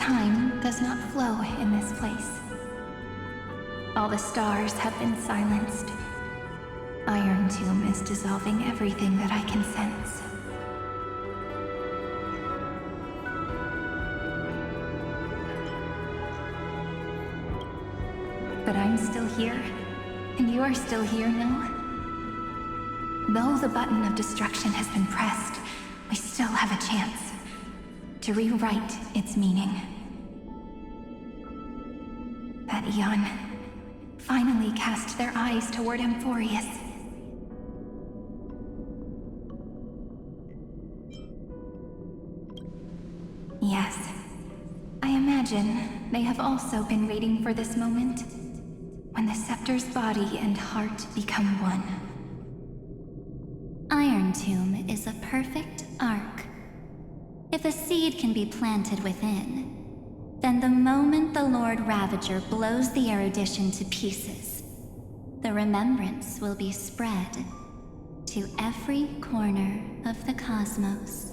Time does not flow in this place. All the stars have been silenced. Iron Tomb is dissolving everything that I can sense. But I'm still here, and you are still here, no? Though the button of destruction has been pressed, we still have a chance to rewrite its meaning. That Eon finally cast their eyes toward Amphorius. Yes, I imagine they have also been waiting for this moment, when the scepter's body and heart become one. Iron Tomb is a perfect arc. If a seed can be planted within, then the moment the Lord Ravager blows the erudition to pieces, the remembrance will be spread to every corner of the cosmos.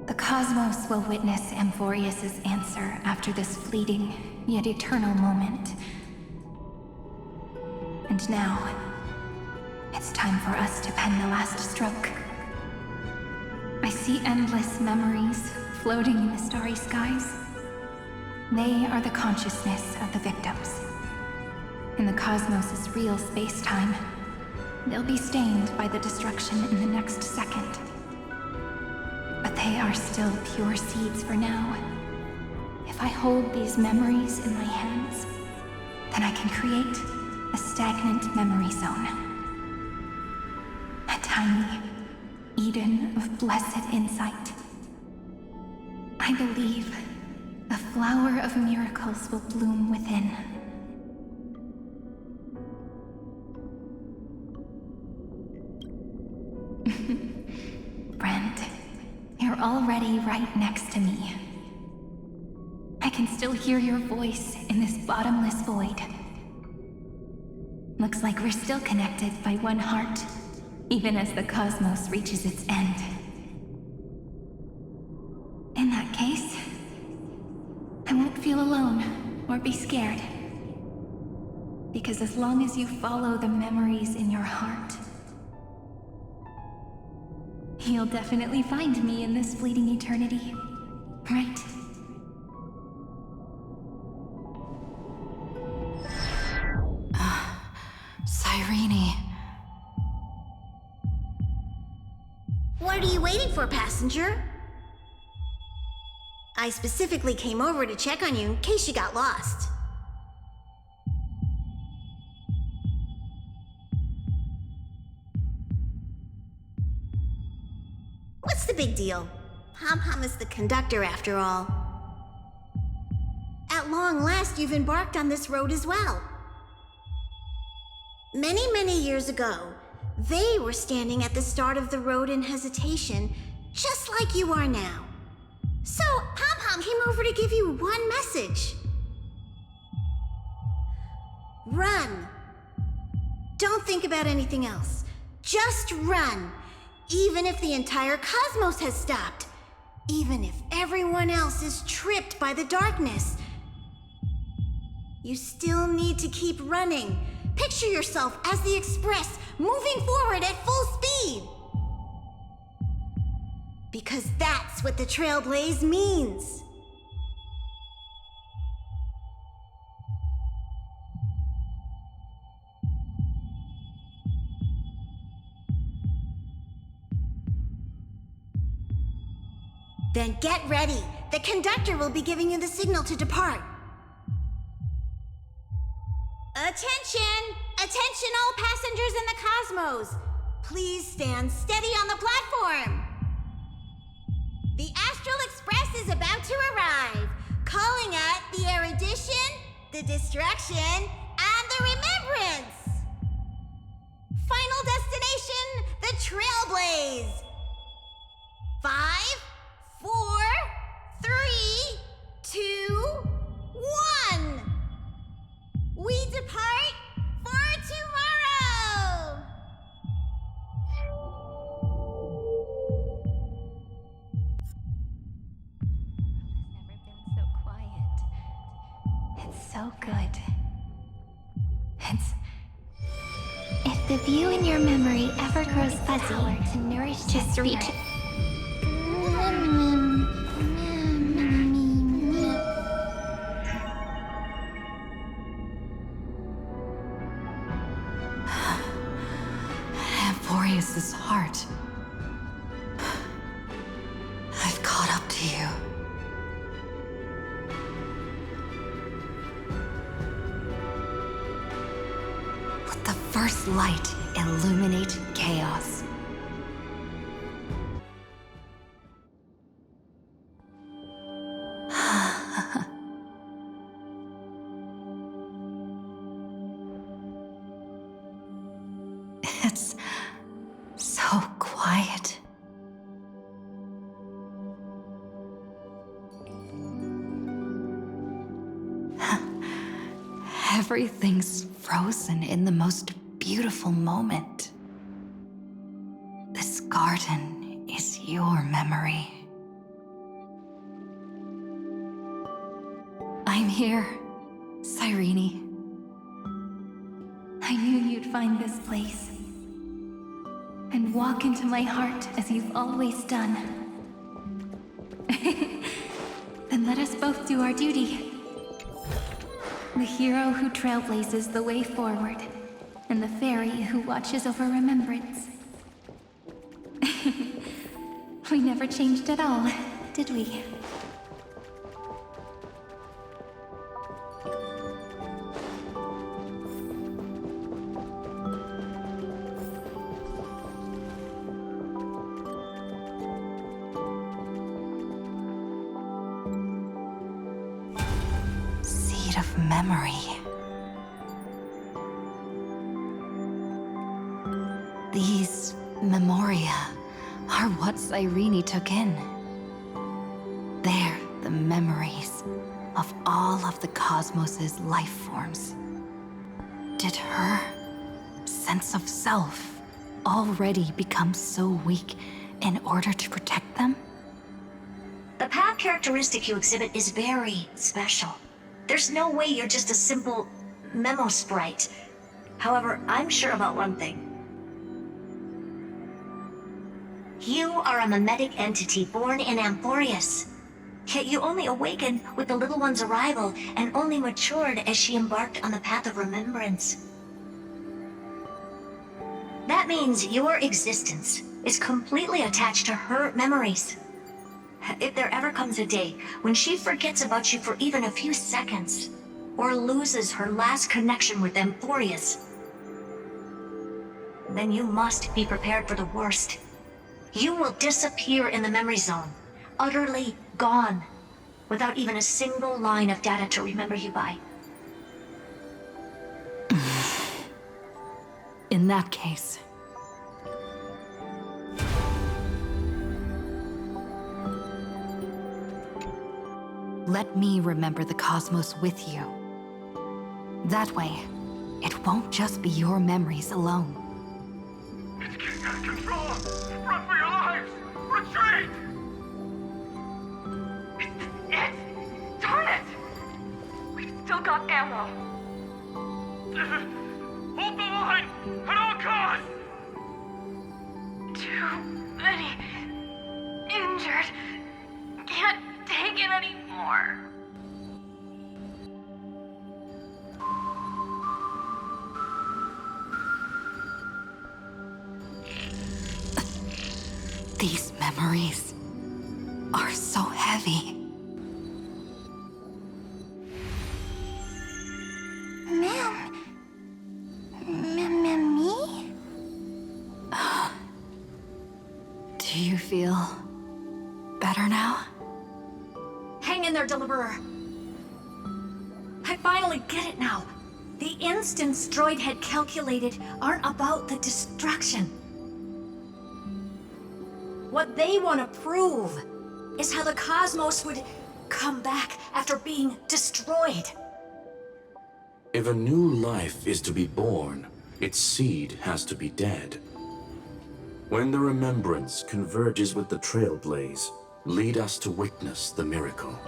The cosmos will witness Amphorius's answer after this fleeting, yet eternal moment. And now, it's time for us to pen the last stroke. I see endless memories floating in the starry skies. They are the consciousness of the victims. In the cosmos' real space-time, they'll be stained by the destruction in the next second. But they are still pure seeds for now. If I hold these memories in my hands, then I can create a stagnant memory zone. A tiny Eden of blessed insight. I believe the flower of miracles will bloom within. Friend, you're already right next to me. I can still hear your voice in this bottomless void. Looks like we're still connected by one heart, even as the cosmos reaches its end. In that case, I won't feel alone or be scared. Because as long as you follow the memories in your heart, you'll definitely find me in this fleeting eternity, right? Cyrene. What are you waiting for, passenger? I specifically came over to check on you in case you got lost. What's the big deal? Pom-Pom is the conductor after all. At long last, you've embarked on this road as well. Many, many years ago, they were standing at the start of the road in hesitation, just like you are now. So, Pom-Pom came over to give you one message. Run. Don't think about anything else. Just run. Even if the entire cosmos has stopped. Even if everyone else is tripped by the darkness. You still need to keep running. Picture yourself as the Express, moving forward at full speed. Because that's what the Trailblaze means. Then get ready. The conductor will be giving you the signal to depart. Attention! Attention all passengers in the cosmos! Please stand steady on the platform. The Astral Express is about to arrive, calling at the erudition, the destruction, and the remembrance. Final destination, the Trailblaze. 5, 4, 3, 2, 1. We depart for tomorrow! so good. It's If the view in your memory ever grows fuzzy, to nourish the just spirit. reach. Amphorius's heart. I've caught up to you. Let the first light illuminate chaos. It's so quiet. Everything's frozen in the most beautiful moment. This garden is your memory. I'm here, Cyrene. I knew you'd find this place. And walk into my heart as you've always done. Then let us both do our duty. The hero who trailblazes the way forward, and the fairy who watches over remembrance. We never changed at all, did we? Seed of memory. These memoria are what Cyrene took in. They're the memories of all of the cosmos's life forms. Did her sense of self already become so weak in order to protect them? The path characteristic you exhibit is very special. There's no way you're just a simple memo sprite. However, I'm sure about one thing. You are a mimetic entity born in Amphorius. Yet you only awakened with the little one's arrival and only matured as she embarked on the path of remembrance. That means your existence is completely attached to her memories. If there ever comes a day when she forgets about you for even a few seconds, or loses her last connection with Amphorius, then you must be prepared for the worst. You will disappear in the memory zone, utterly gone, without even a single line of data to remember you by. In that case, let me remember the cosmos with you. That way, it won't just be your memories alone. It's getting out of control! Run for your lives! Retreat! It's... Darn it! We've still got ammo. Hold the line! At all costs! Too many... injured. Can't take it anymore. These memories are so heavy. Me? Do you feel better now? Hang in there, Deliverer. I finally get it now. The instants Droid had calculated aren't about the destruction. What they want to prove is how the cosmos would come back after being destroyed. If a new life is to be born, its seed has to be dead. When the remembrance converges with the trailblaze, lead us to witness the miracle.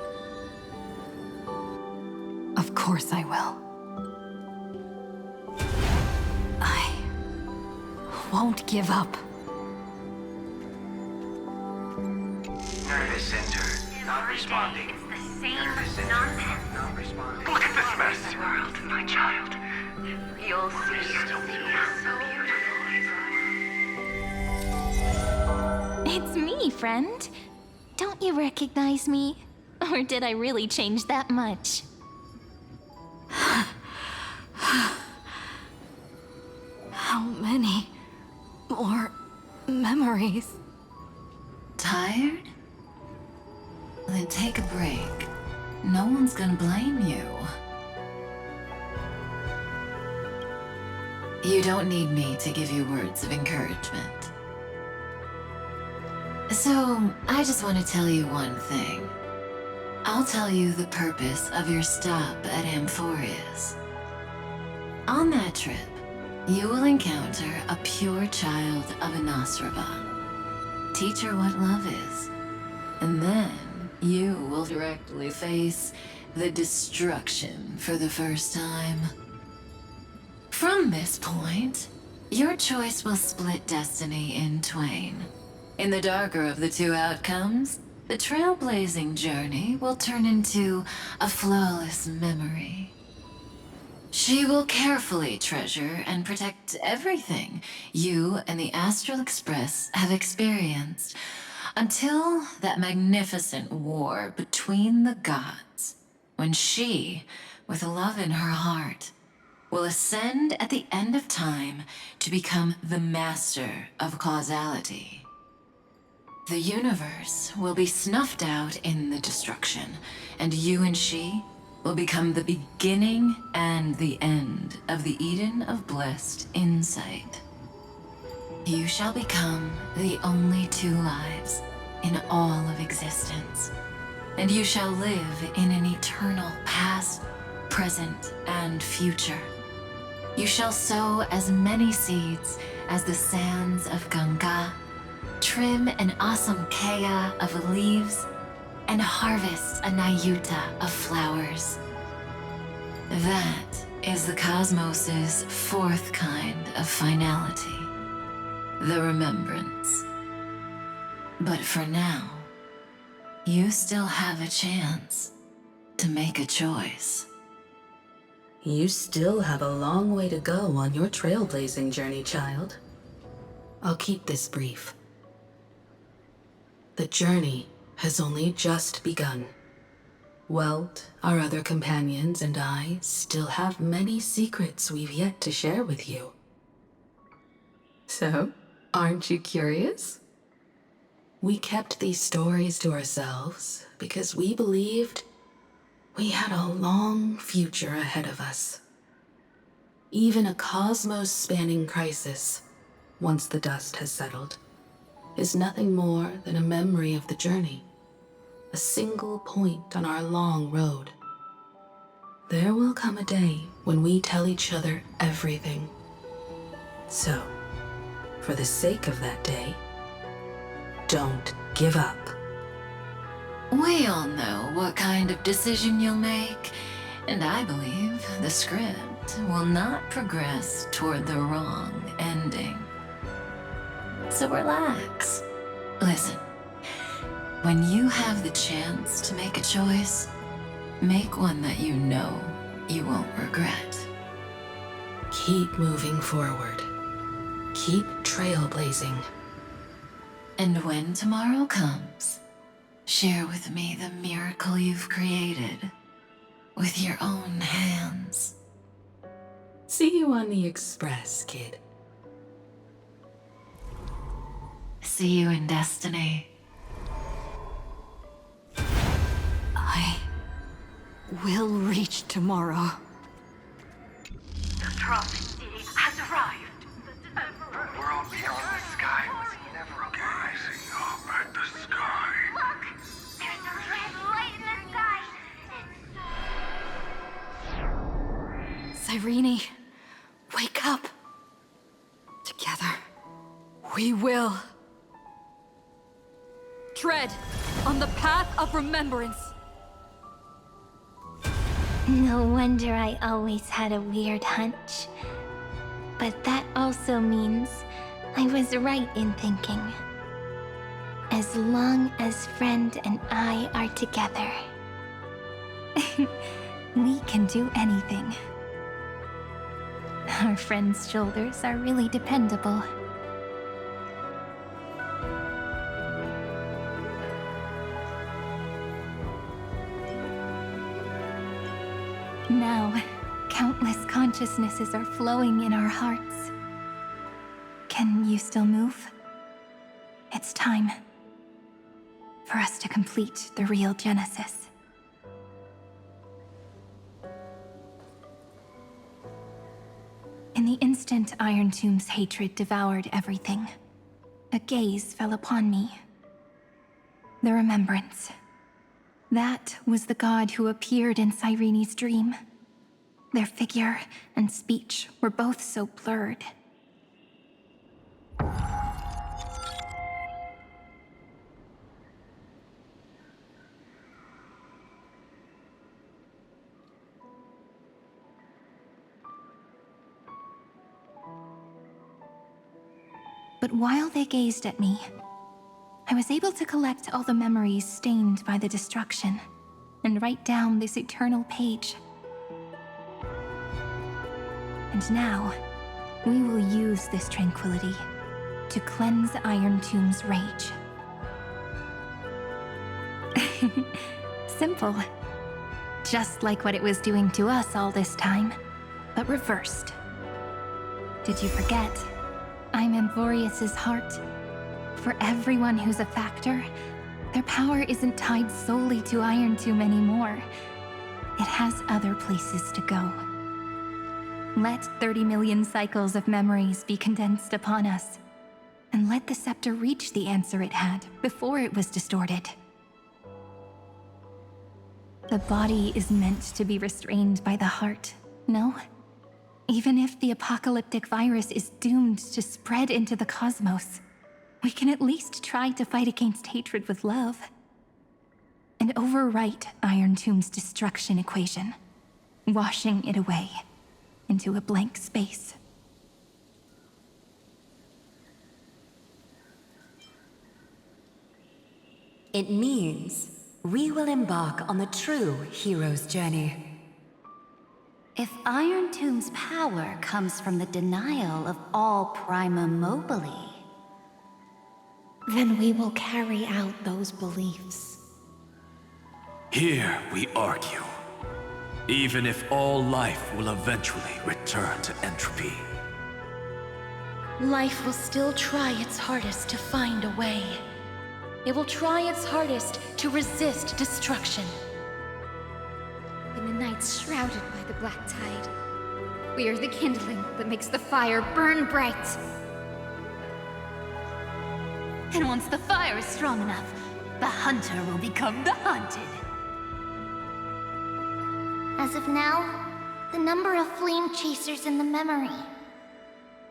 Of course I will. I won't give up. Nervous center, not responding. It's the same Nervous center, nonsense. not responding. Look at this mess. World, my child. You'll see it. It's me, friend. Don't you recognize me? Or did I really change that much? How many more memories? Tired? Then take a break. No one's gonna blame you. You don't need me to give you words of encouragement. So, I just want to tell you one thing. I'll tell you the purpose of your stop at Amphorius. On that trip, you will encounter a pure child of Anastrava. Teach her what love is. And then you will directly face the destruction for the first time. From this point, your choice will split destiny in twain. In the darker of the two outcomes, the trailblazing journey will turn into a flawless memory. She will carefully treasure and protect everything you and the Astral Express have experienced until that magnificent war between the gods, when she, with love in her heart, will ascend at the end of time to become the master of causality. The universe will be snuffed out in the destruction, and you and she will become the beginning and the end of the Eden of blessed insight. You shall become the only two lives in all of existence, and you shall live in an eternal past, present, and future. You shall sow as many seeds as the sands of Ganga, trim an awesome kea of leaves, and harvest a nayuta of flowers. That is the cosmos's fourth kind of finality, the remembrance. But for now, you still have a chance to make a choice. You still have a long way to go on your trailblazing journey, child. I'll keep this brief. The journey has only just begun. Welt, our other companions, and I still have many secrets we've yet to share with you. So, aren't you curious? We kept these stories to ourselves because we believed we had a long future ahead of us. Even a cosmos-spanning crisis, once the dust has settled, is nothing more than a memory of the journey, a single point on our long road. There will come a day when we tell each other everything. So, for the sake of that day, don't give up. We all know what kind of decision you'll make, and I believe the script will not progress toward the wrong ending. So relax. Listen, when you have the chance to make a choice, make one that you know you won't regret. Keep moving forward. Keep trailblazing. And when tomorrow comes, share with me the miracle you've created with your own hands. See you on the Express, kid. See you in destiny. I will reach tomorrow. The Tropic City has arrived. The world beyond the sky was never gazing up at the sky. Look! There's a red light in the sky! Cyrene, wake up. Together, we will. Tread on the path of remembrance. No wonder I always had a weird hunch. But that also means I was right in thinking. As long as Friend and I are together, we can do anything. Our friend's shoulders are really dependable. Now, countless consciousnesses are flowing in our hearts. Can you still move? It's time for us to complete the real Genesis. In the instant Iron Tomb's hatred devoured everything, a gaze fell upon me. The remembrance. That was the god who appeared in Cyrene's dream. Their figure and speech were both so blurred. But while they gazed at me, I was able to collect all the memories stained by the destruction and write down this eternal page. And now, we will use this tranquility to cleanse Iron Tomb's rage. Simple. Just like what it was doing to us all this time, but reversed. Did you forget? I'm Amphorius's heart. For everyone who's a factor, their power isn't tied solely to Iron Tomb anymore. It has other places to go. Let 30 million cycles of memories be condensed upon us, and let the scepter reach the answer it had before it was distorted. The body is meant to be restrained by the heart, no? Even if the apocalyptic virus is doomed to spread into the cosmos, we can at least try to fight against hatred with love. And overwrite Iron Tomb's destruction equation, washing it away into a blank space. It means we will embark on the true hero's journey. If Iron Tomb's power comes from the denial of all Prima Mobile, then we will carry out those beliefs. Here we argue. Even if all life will eventually return to entropy. Life will still try its hardest to find a way. It will try its hardest to resist destruction. In the nights shrouded by the black tide, we are the kindling that makes the fire burn bright. and once the fire is strong enough, the hunter will become the hunted. As of now, the number of flame chasers in the memory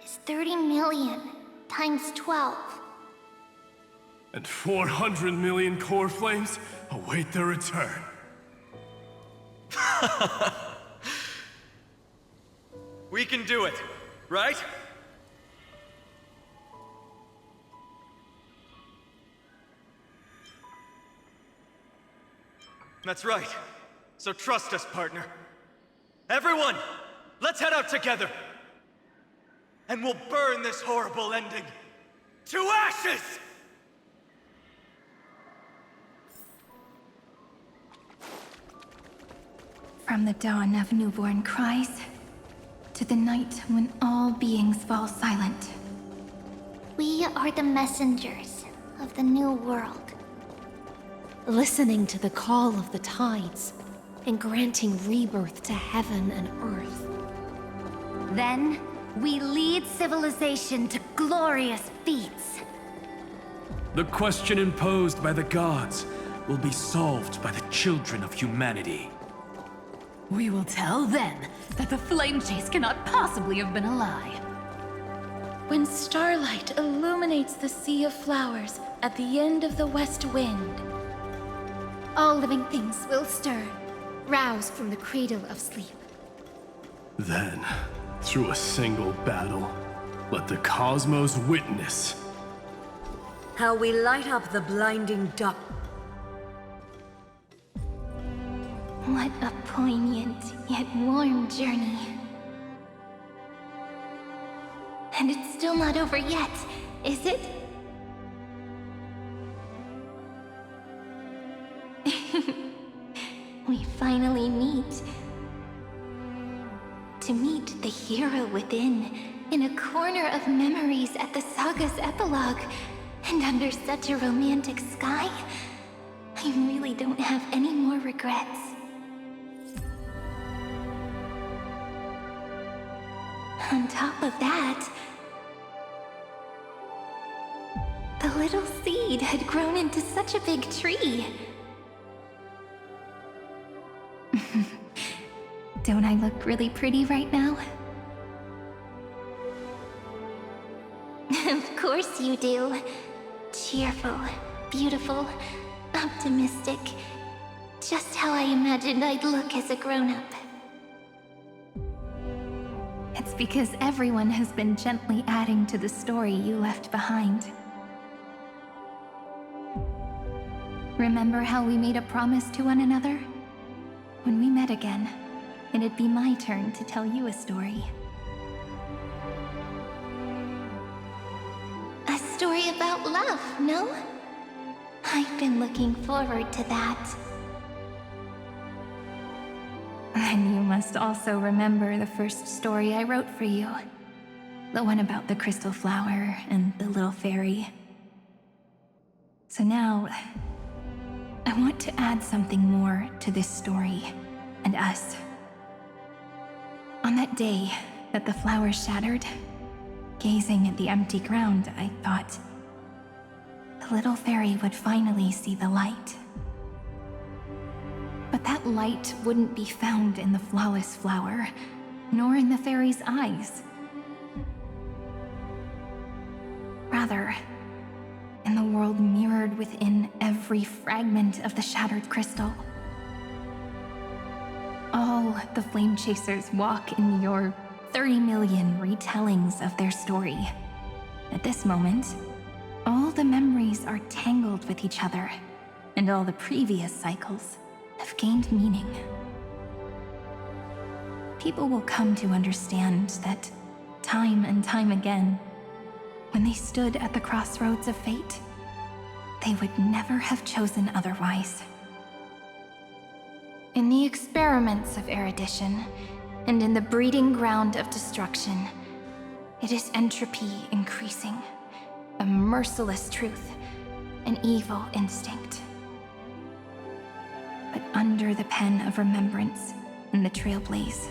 is 30 million times 12. And 400 million core flames await their return. We can do it, right? That's right. So trust us, partner. Everyone, let's head out together. And we'll burn this horrible ending to ashes! From the dawn of newborn cries, to the night when all beings fall silent. We are the messengers of the new world. Listening to the call of the tides, and granting rebirth to heaven and earth. Then, we lead civilization to glorious feats. The question imposed by the gods will be solved by the children of humanity. We will tell them that the flame chase cannot possibly have been a lie. When starlight illuminates the sea of flowers at the end of the west wind, all living things will stir, rouse from the cradle of sleep. Then, through a single battle, let the cosmos witness how we light up the blinding dark. What a poignant yet warm journey. And it's still not over yet, is it? We finally meet. To meet the hero within, In a corner of memories at the saga's epilogue, and under such a romantic sky, I really don't have any more regrets. On top of that, the little seed had grown into such a big tree. don't I look really pretty right now? Of course you do. Cheerful, beautiful, optimistic. Just how I imagined I'd look as a grown-up. It's because everyone has been gently adding to the story you left behind. Remember how we made a promise to one another? When we met again, it'd be my turn to tell you a story. A story about love, no? I've been looking forward to that. And you must also remember the first story I wrote for you. The one about the crystal flower and the little fairy. So now, I want to add something more to this story and us. On that day that the flower shattered, gazing at the empty ground, I thought the little fairy would finally see the light. But that light wouldn't be found in the flawless flower, nor in the fairy's eyes. Rather, in the world mirrored within every fragment of the shattered crystal. All the flame chasers walk in your 30 million retellings of their story. At this moment, all the memories are tangled with each other, and all the previous cycles have gained meaning. People will come to understand that time and time again, when they stood at the crossroads of fate, they would never have chosen otherwise. In the experiments of erudition, and in the breeding ground of destruction, it is entropy increasing, a merciless truth, an evil instinct. But under the pen of remembrance and the trailblaze,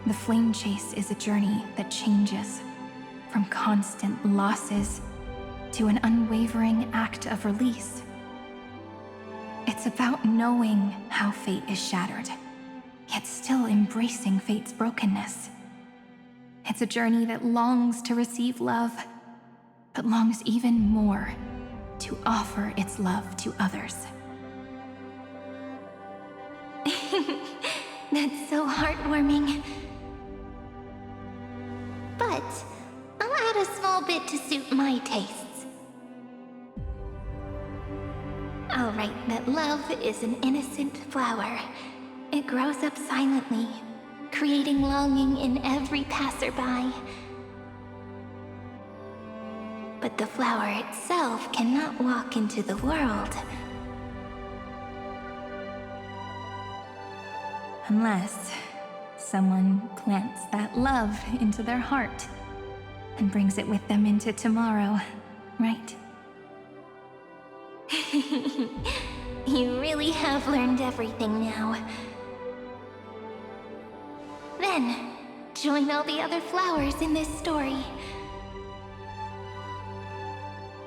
the flame chase is a journey that changes from constant losses to an unwavering act of release. It's about knowing how fate is shattered, yet still embracing fate's brokenness. It's a journey that longs to receive love, but longs even more to offer its love to others. That's so heartwarming. But I'll add a small bit to suit my tastes. I'll write that love is an innocent flower. It grows up silently, creating longing in every passerby. But the flower itself cannot walk into the world. Unless someone plants that love into their heart and brings it with them into tomorrow, right? You really have learned everything now. Then, join all the other flowers in this story.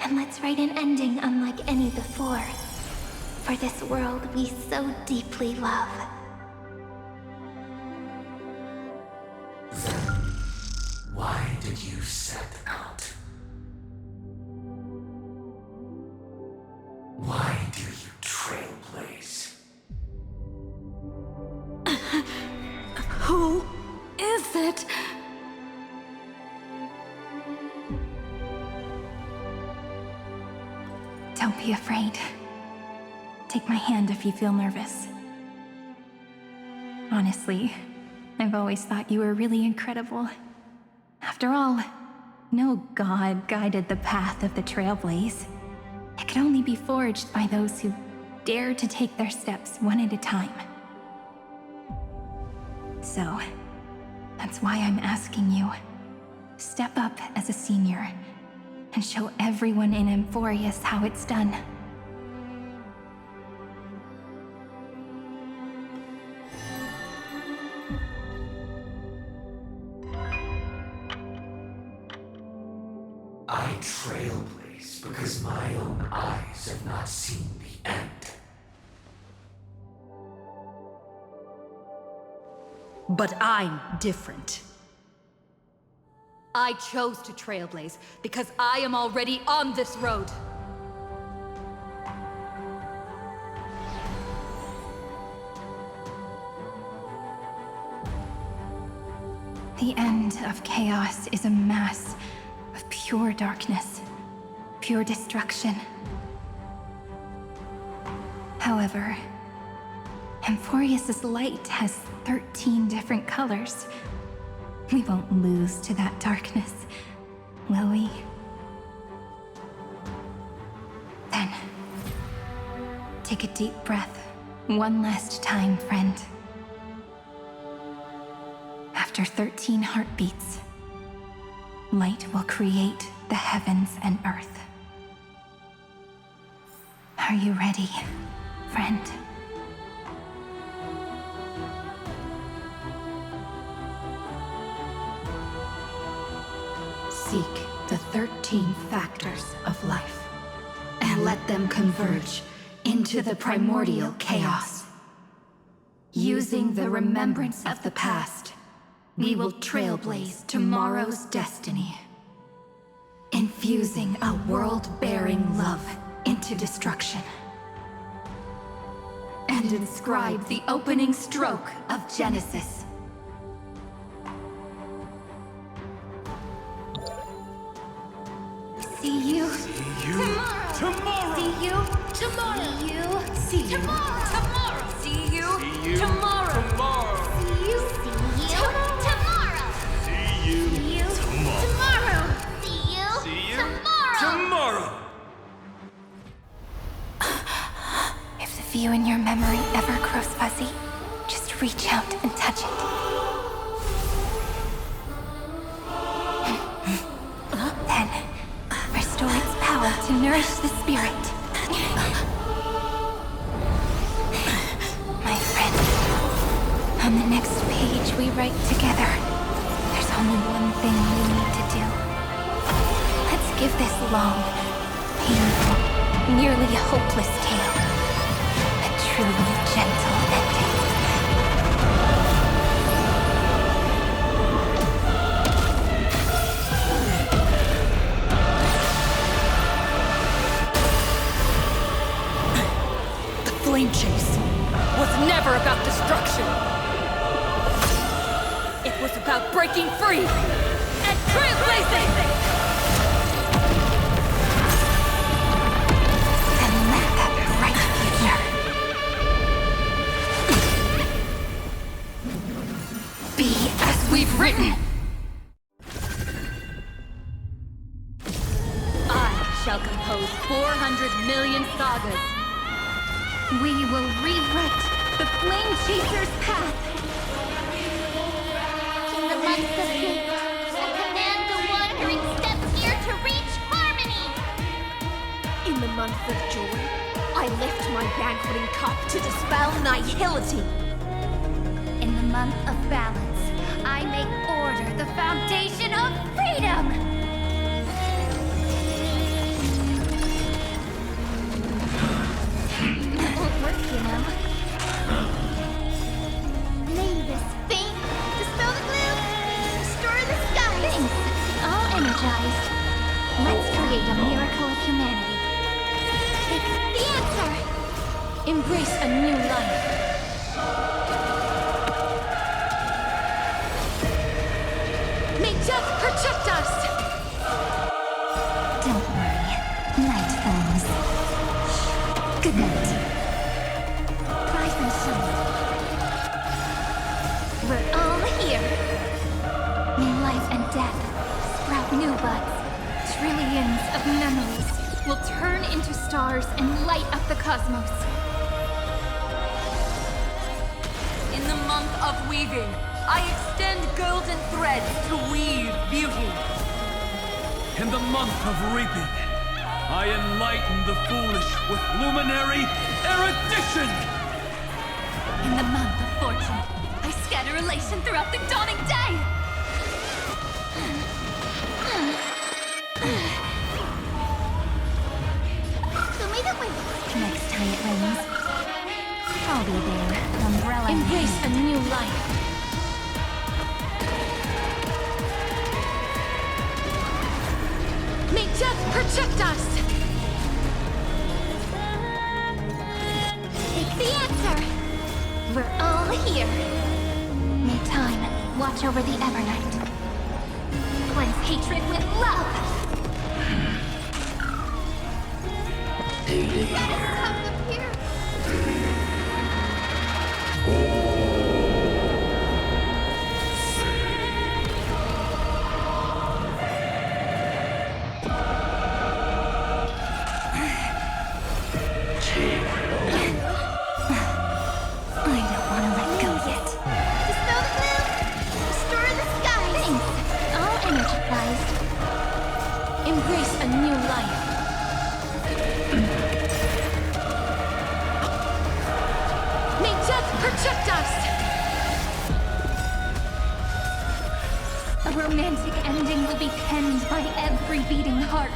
And let's write an ending unlike any before, for this world we so deeply love. Why did you set out? Why do you trailblaze? Who is it? Don't be afraid. Take my hand if you feel nervous. Honestly, I've always thought you were really incredible. After all, no god guided the path of the Trailblaze. It could only be forged by those who dare to take their steps one at a time. So, that's why I'm asking you. Step up as a senior and show everyone in Amphorius how it's done. I trailblaze because my own eyes have not seen the end. But I'm different. I chose to trailblaze because I am already on this road. The end of chaos is a mass of pure darkness, pure destruction. However, Amphorius' light has 13 different colors. We won't lose to that darkness, will we? Then, take a deep breath, one last time, friend. After 13 heartbeats, light will create the heavens and earth. Are you ready, friend? Seek the 13 factors of life, and let them converge into the primordial chaos. Using the remembrance of the past, we will trailblaze tomorrow's destiny. Infusing a world-bearing love into destruction. And inscribe the opening stroke of Genesis. See you tomorrow. See you tomorrow. See you tomorrow. See you tomorrow. See you tomorrow. See you tomorrow. See you tomorrow. If the view in your memory ever grows fuzzy, just reach out and touch it. Then, restore its power to nourish the spirit. My friend, on the next page we write together, there's only one thing we need to do. Let's give this long, painful, nearly hopeless tale a truly gentle ending. Flame chase was never about destruction. It was about breaking free and trailblazing! And let that bright future be as we've written. I shall compose 400 million sagas. We will rewrite the Flame Chaser's path. In the months of hate, I command the wandering steps here to reach harmony. In the month of joy, I lift my banqueting cup to dispel nihility. In the month of balance, I make order the foundation of freedom! You know? Name this thing. Dispel the gloom. Destroy the skies. Thanks. All energized. Let's create a miracle of humanity. Take the answer. Embrace a new life. trillions of memories will turn into stars and light up the cosmos. In the month of weaving, I extend golden threads to weave beauty. In the month of reaping, I enlighten the foolish with luminary erudition! In the month of fortune, I scatter elation throughout the dawning day! Show me the way. Next time it rains, I'll be there, umbrella in Embrace a hand. new life. May death protect us! Take the answer. We're all here. May time watch over the Evernight. Cleanse hatred with love! Come up here. I don't want to let go yet. Dispel the gloom. Restore the skies. Thanks. All energized. Embrace a new life. May death protect us! A romantic ending will be penned by every beating heart.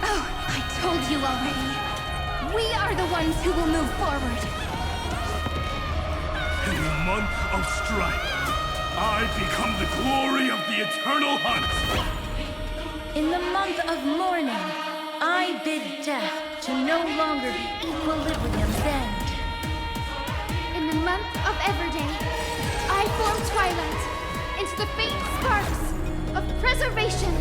Oh, I told you already. We are the ones who will move forward. In the month of strife, I become the glory of the eternal hunt! In the month of mourning, I bid death to no longer be equilibrium's end. In the month of Everday, I form twilight into the faint sparks of preservation.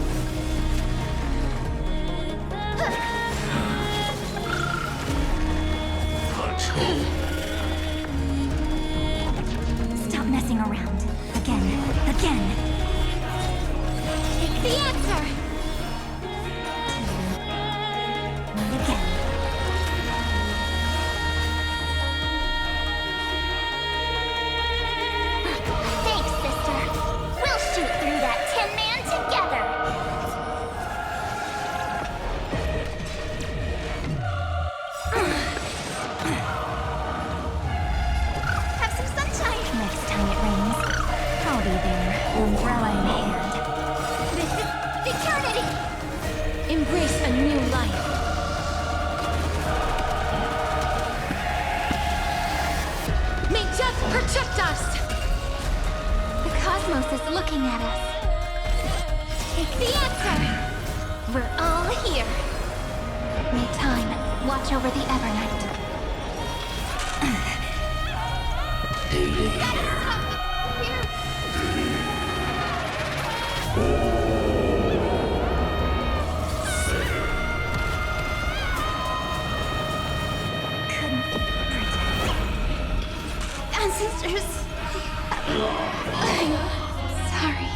Stop messing around. Again. Take the answer. Again. Thanks, sister. We'll shoot through that Tin Man together. Have some sunshine. Next time it rains, I'll be there, umbrella in hand. This is eternity. Embrace a new life. May death protect us! The cosmos is looking at us. Take the answer. We're all here. May time watch over the Evernight. Couldn't protect. Ancestors. I'm sorry.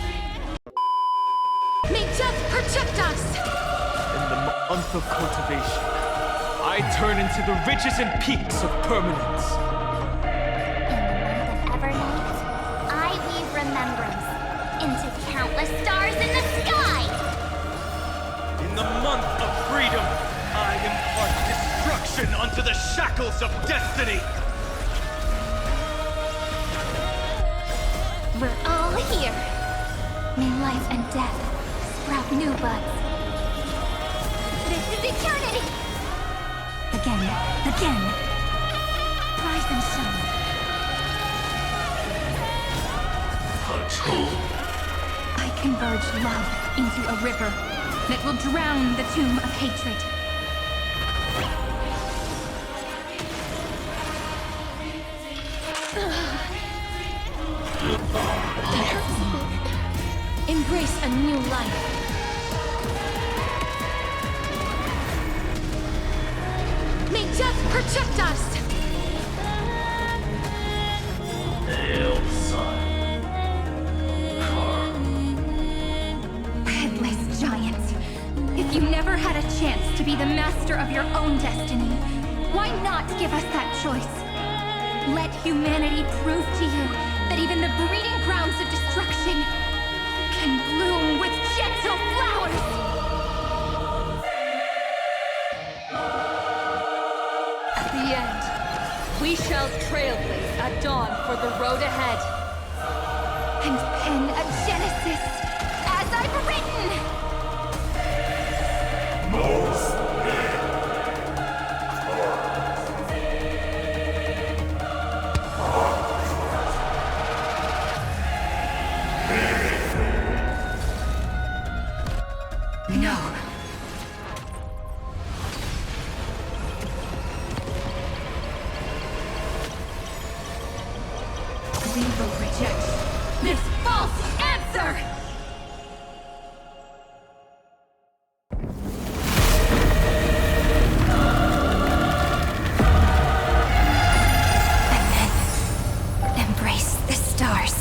May death protect us! In the month of cultivation, I turn into the ridges and peaks of permanence. In the month of Evernight, I weave remembrance into countless stars in the sky. In the month of freedom, I impart destruction unto the shackles of destiny. We're all here. May life and death sprout new buds. This is eternity. Again. Rise and shine. I converge love into a river that will drown the tomb of hatred. Embrace a new life. May Death, protect us! Hail, son. Headless giant. If you never had a chance to be the master of your own destiny, why not give us that choice? Let humanity prove to you that even the breeding grounds of destruction can bloom with gentle flowers! At the end, we shall trailblaze at dawn for the road ahead. And pen a genesis as I've written! No. We will reject this false answer! And then embrace the stars.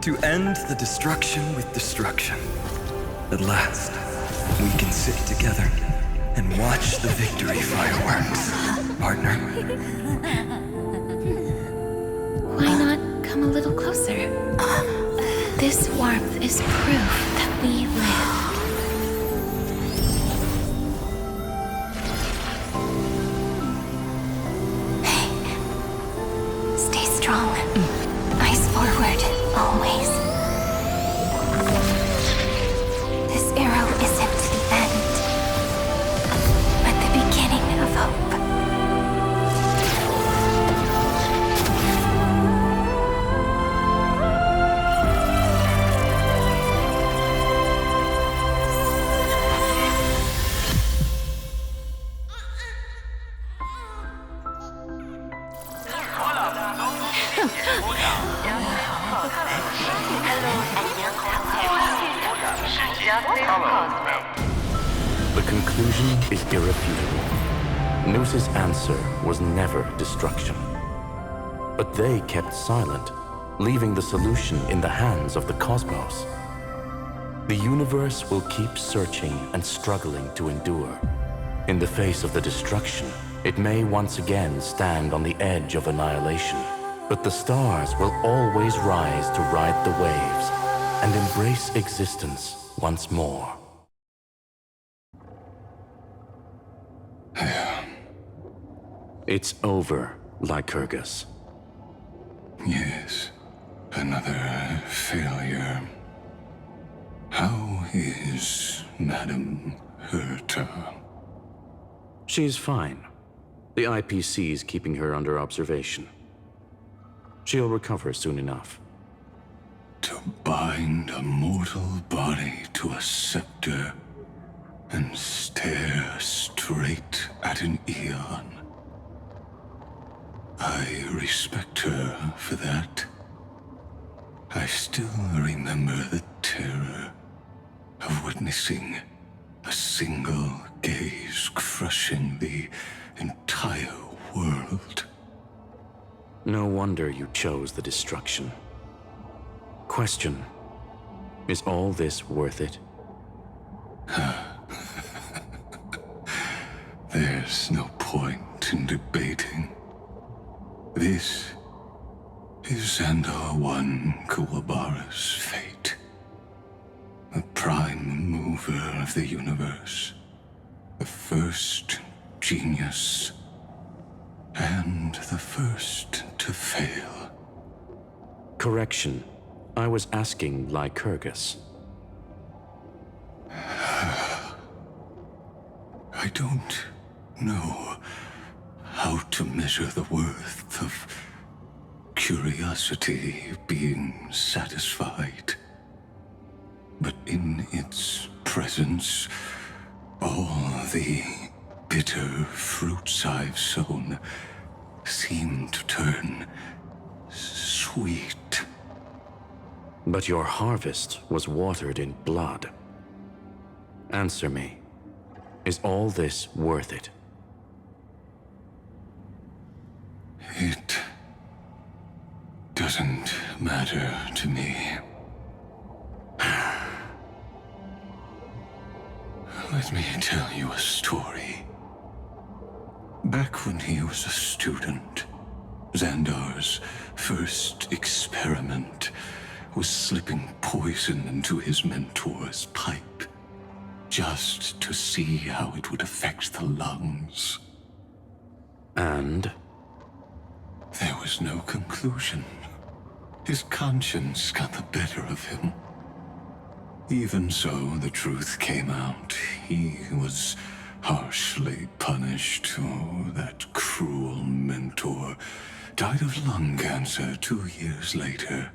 To end the destruction with destruction. At last, we can sit together and watch the victory fireworks, partner. Why not come a little closer? This warmth is proof that we live. Hey, stay strong. Eyes forward, always. This arrow isn't the end, but the beginning of hope. The conclusion is irrefutable. Noose's answer was never destruction. But they kept silent, leaving the solution in the hands of the cosmos. The universe will keep searching and struggling to endure. In the face of the destruction, it may once again stand on the edge of annihilation. But the stars will always rise to ride the waves and embrace existence once more. It's over, Lycurgus. Yes, another failure. How is Madame Herta? She's fine. The IPC's keeping her under observation. She'll recover soon enough. To bind a mortal body to a scepter and stare straight at an eon. I respect her for that. I still remember the terror of witnessing a single gaze crushing the entire world. No wonder you chose the destruction. Question: is all this worth it? There's no point in debating. This is Xandar One Kuwabara's fate. The prime mover of the universe. The first genius. And the first to fail. Correction. I was asking Lycurgus. I don't know how to measure the worth of curiosity being satisfied. But in its presence, all the bitter fruits I've sown seem to turn sweet. But your harvest was watered in blood. Answer me. Is all this worth it? It doesn't matter to me. Let me tell you a story. Back when he was a student, Xandar's first experiment was slipping poison into his mentor's pipe, just to see how it would affect the lungs. And? There was no conclusion. His conscience got the better of him. Even so, the truth came out. He was harshly punished. Oh, that cruel mentor died of lung cancer 2 years later.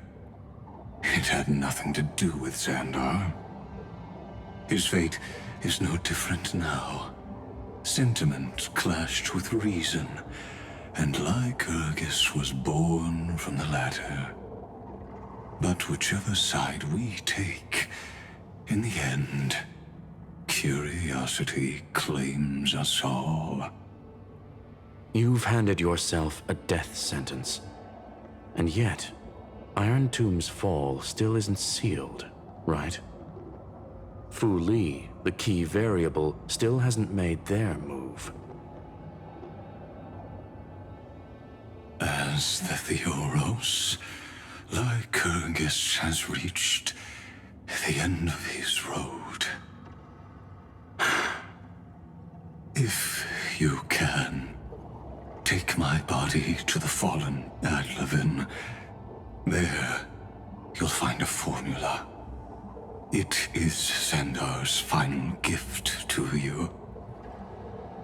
It had nothing to do with Xandar. His fate is no different now. Sentiment clashed with reason, and Lycurgus was born from the latter. But whichever side we take, in the end, curiosity claims us all. You've handed yourself a death sentence. And yet, Iron Tomb's fall still isn't sealed, right? Fu Li, the key variable, still hasn't made their move. As the Theoros, Lycurgus has reached the end of his road. If you can, take my body to the fallen Adlevin. There, you'll find a formula. It is Xandar's final gift to you.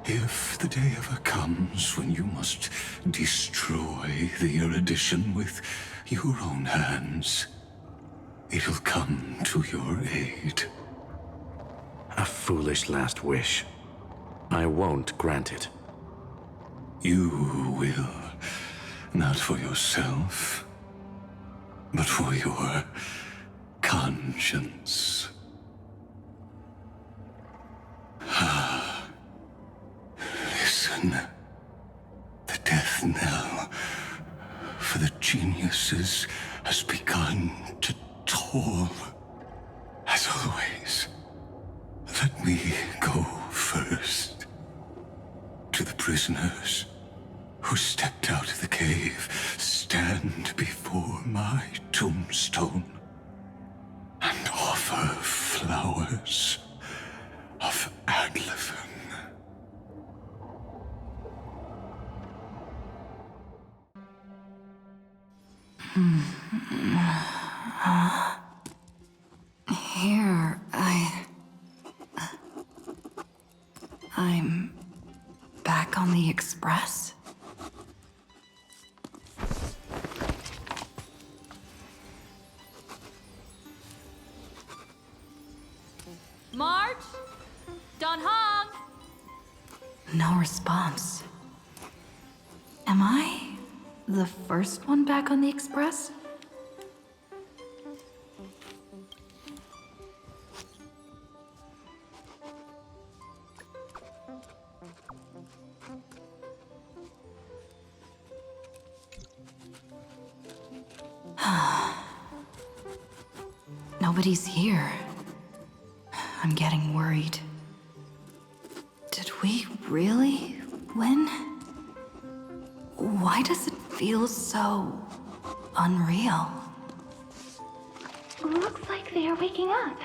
If the day ever comes when you must destroy the erudition with your own hands, it'll come to your aid. A foolish last wish. I won't grant it. You will. Not for yourself, but for your conscience. Listen. The death knell for the geniuses has begun to toll. As always, let me go first. To the prisoners who stepped out of the cave, stand before my tombstone and offer flowers of Adlevin. Here, I'm back on the Express? March? Don Hong? No response. Am I the first one back on the Express? Nobody's here. I'm getting worried. Did we really win? Why does it feel so unreal? Looks like they are waking up.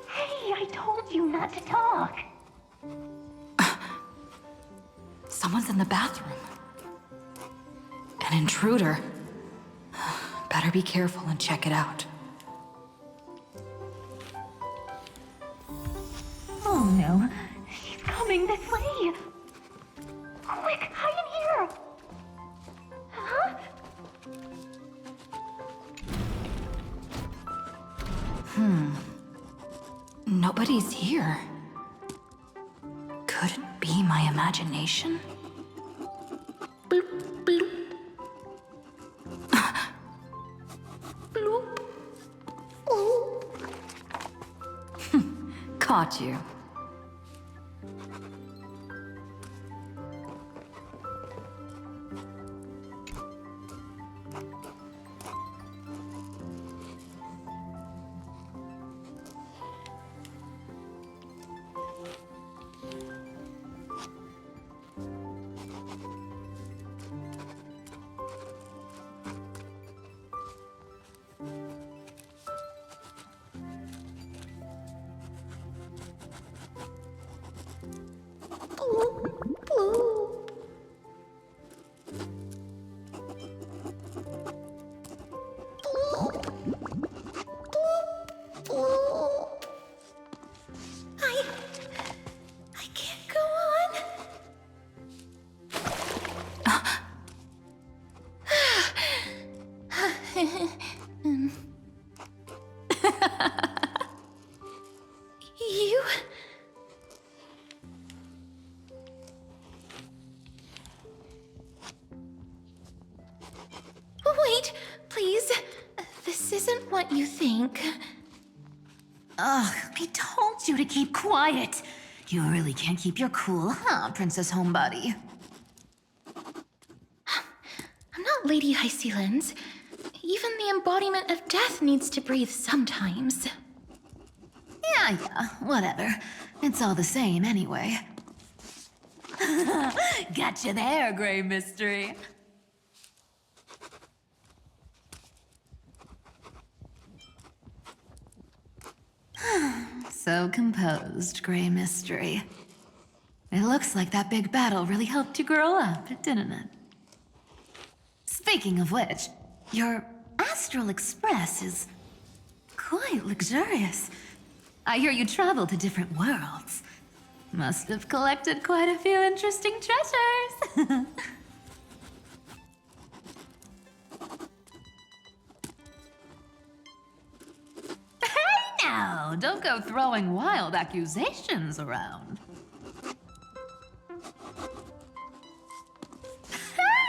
Hey, I told you not to talk. Someone's in the bathroom. An intruder. Better be careful and check it out. Oh no, she's coming this way. Quick, hide in here. Huh? Nobody's here. imagination? Bloop, bloop. Bloop. Bloop. Caught you. I can't go on. You? Wait, please. This isn't what you think. Ugh, I told you to keep quiet. You really can't keep your cool, huh, Princess Homebody? I'm not Lady Hysealens. Even the embodiment of death needs to breathe sometimes. Yeah, whatever. It's all the same anyway. Gotcha there, Grey Mystery. So composed, Grey Mystery. It looks like that big battle really helped you grow up, didn't it? Speaking of which, your Astral Express is quite luxurious. I hear you travel to different worlds. Must have collected quite a few interesting treasures. Hey now, don't go throwing wild accusations around.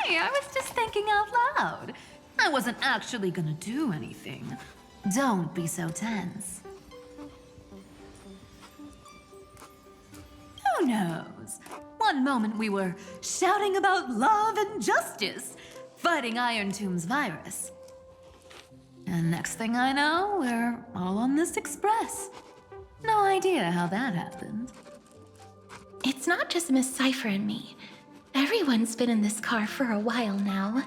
Hey, I was just thinking out loud. I wasn't actually gonna do anything. Don't be so tense. Who knows? One moment we were shouting about love and justice, fighting Iron Tomb's virus. And next thing I know, we're all on this express. No idea how that happened. It's not just Miss Cypher and me. Everyone's been in this car for a while now.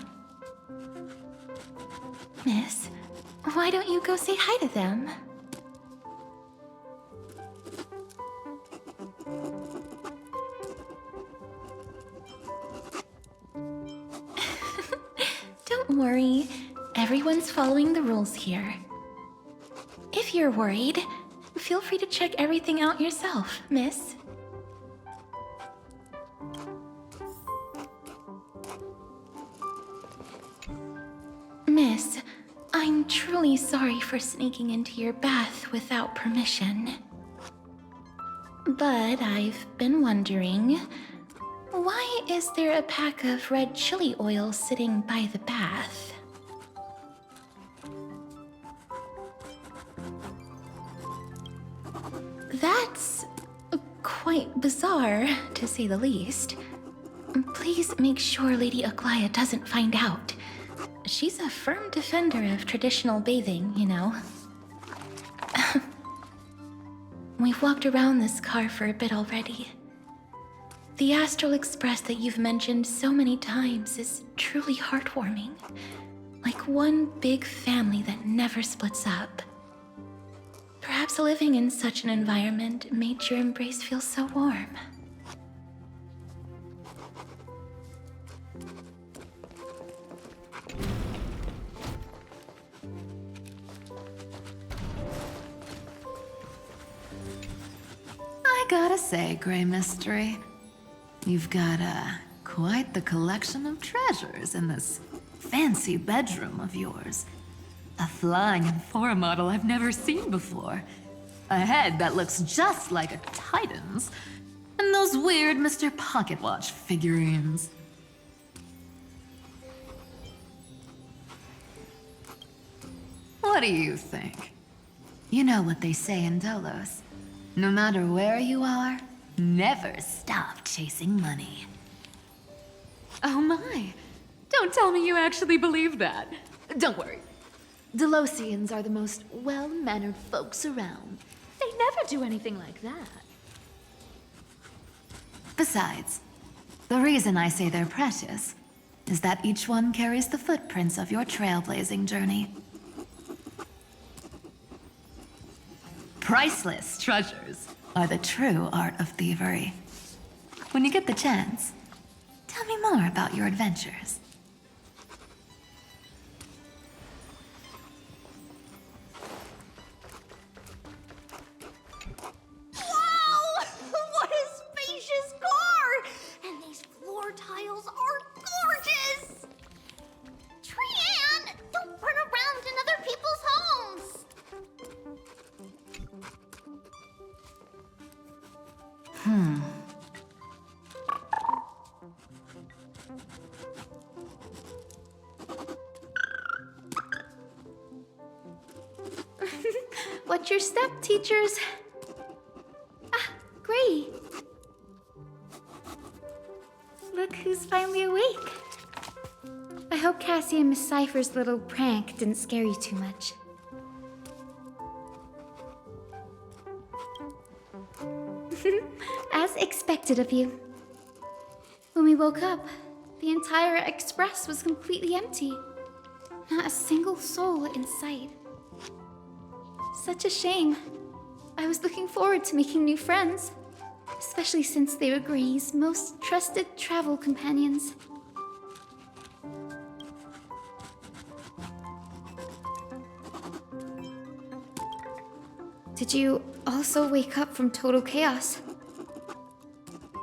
Miss, why don't you go say hi to them? Don't worry. Everyone's following the rules here. If you're worried, feel free to check everything out yourself, miss. Miss, I'm truly sorry for sneaking into your bath without permission. But I've been wondering, why is there a pack of red chili oil sitting by the bath? That's quite bizarre, to say the least. Please make sure Lady Aglaya doesn't find out. She's a firm defender of traditional bathing, you know. We've walked around this car for a bit already. The Astral Express that you've mentioned so many times is truly heartwarming. Like one big family that never splits up. Perhaps living in such an environment made your embrace feel so warm. I gotta say, Grey Mystery, you've got quite the collection of treasures in this fancy bedroom of yours. A flying Amphora model I've never seen before. A head that looks just like a Titan's. And those those weird Mr. Pocket Watch figurines. What do you think? You know what they say in Dolos. No matter where you are, never stop chasing money. Oh my. Don't tell me you actually believe that. Don't worry. Delosians are the most well-mannered folks around. They never do anything like that. Besides, the reason I say they're precious is that each one carries the footprints of your trailblazing journey. Priceless treasures are the true art of thievery. When you get the chance, tell me more about your adventures. Wow! What a spacious car! And these floor tiles are gorgeous! Trian, don't run around in other people's homes! Watch your step, teachers. Ah, Gray. Look who's finally awake. I hope Cassie and Miss Cypher's little prank didn't scare you too much. As expected of you. When we woke up, the entire express was completely empty. Not a single soul in sight. Such a shame. I was looking forward to making new friends, especially since they were Gray's most trusted travel companions. Did you also wake up from total chaos?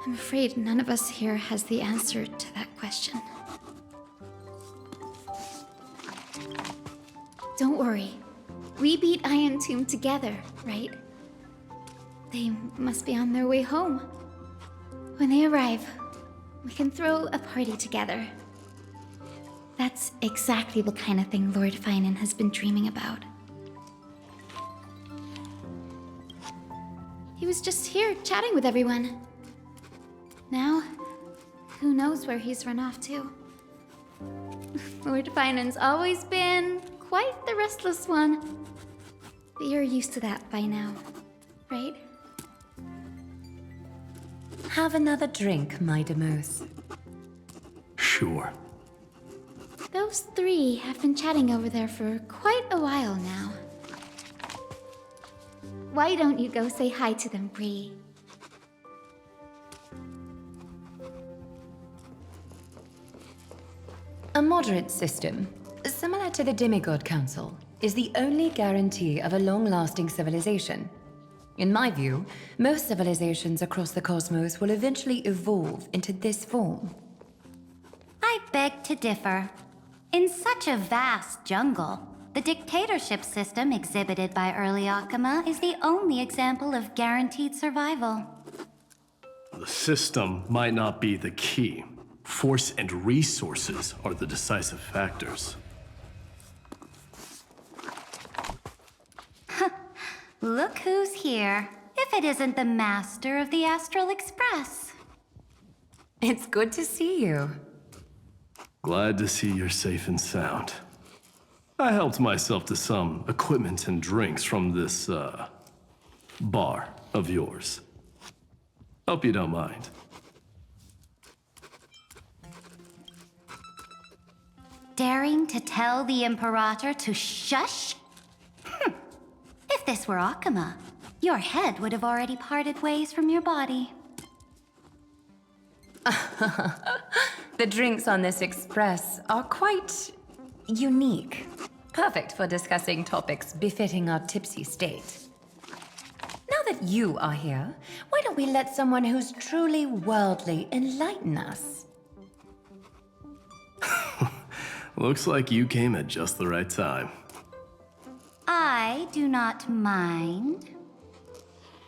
I'm afraid none of us here has the answer to that question. Don't worry. We beat Iron Tomb together, right? They must be on their way home. When they arrive, we can throw a party together. That's exactly the kind of thing Lord Finan has been dreaming about. He was just here chatting with everyone. Now, who knows where he's run off to? Lord Finan's always been quite the restless one. But you're used to that by now, right? Have another drink, my Demouse. Sure. Those three have been chatting over there for quite a while now. Why don't you go say hi to them, Bree? A moderate system, similar to the Demigod Council, is the only guarantee of a long-lasting civilization. In my view, most civilizations across the cosmos will eventually evolve into this form. I beg to differ. In such a vast jungle, the dictatorship system exhibited by early Akama is the only example of guaranteed survival. The system might not be the key. Force and resources are the decisive factors. Look who's here, if it isn't the master of the Astral Express. It's good to see you. Glad to see you're safe and sound. I helped myself to some equipment and drinks from this, bar of yours. Hope you don't mind. Daring to tell the Imperator to shush? If this were Akama, your head would have already parted ways from your body. The drinks on this express are quite unique. Perfect for discussing topics befitting our tipsy state. Now that you are here, why don't we let someone who's truly worldly enlighten us? Looks like you came at just the right time. I do not mind.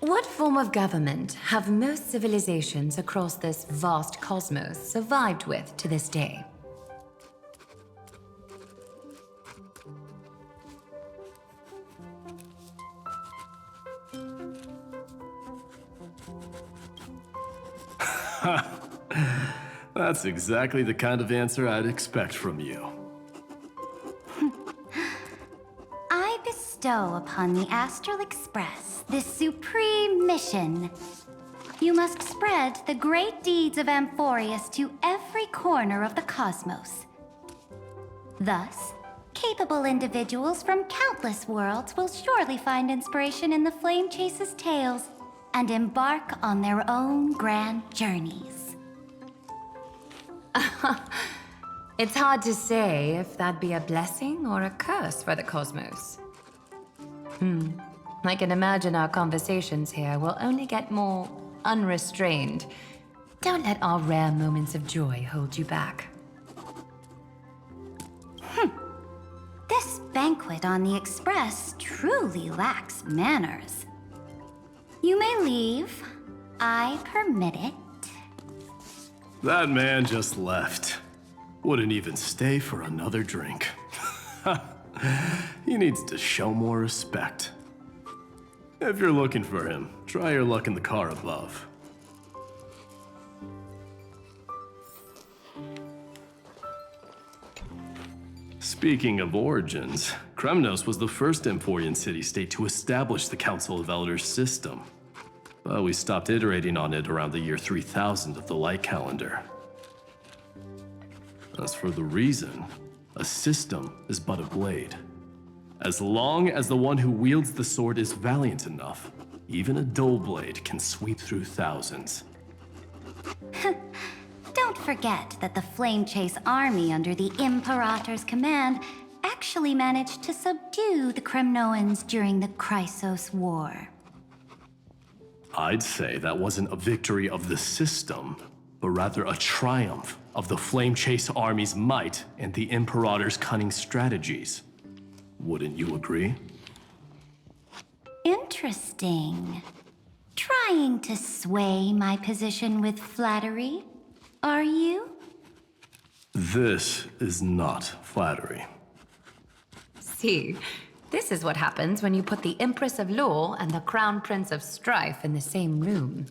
What form of government have most civilizations across this vast cosmos survived with to this day? That's exactly the kind of answer I'd expect from you. I bestow upon the Astral Express this supreme mission. You must spread the great deeds of Amphorius to every corner of the cosmos. Thus, capable individuals from countless worlds will surely find inspiration in the Flame Chase's tales and embark on their own grand journeys. It's hard to say if that'd be a blessing or a curse for the cosmos. I can imagine our conversations here will only get more unrestrained. Don't let our rare moments of joy hold you back. This banquet on the Express truly lacks manners. You may leave. I permit it. That man just left. Wouldn't even stay for another drink. He needs to show more respect. If you're looking for him, try your luck in the car above. Speaking of origins, Kremnos was the first Emphorian city-state to establish the Council of Elders system. But we stopped iterating on it around the year 3000 of the Light Calendar. As for the reason, a system is but a blade. As long as the one who wields the sword is valiant enough, even a dull blade can sweep through thousands. Don't forget that the Flame Chase army under the Imperator's command actually managed to subdue the Kremnoans during the Chrysos War. I'd say that wasn't a victory of the system, but rather a triumph of the Flame Chase army's might and the Imperator's cunning strategies. Wouldn't you agree? Interesting. Trying to sway my position with flattery, are you? This is not flattery. See, this is what happens when you put the Empress of Law and the Crown Prince of Strife in the same room.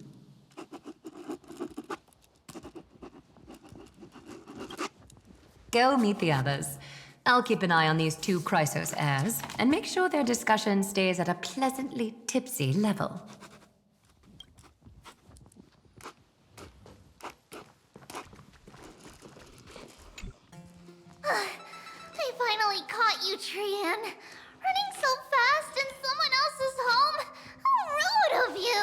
Go meet the others. I'll keep an eye on these two Chrysos heirs and make sure their discussion stays at a pleasantly tipsy level. I finally caught you, Trian. Running so fast in someone else's home? How rude of you!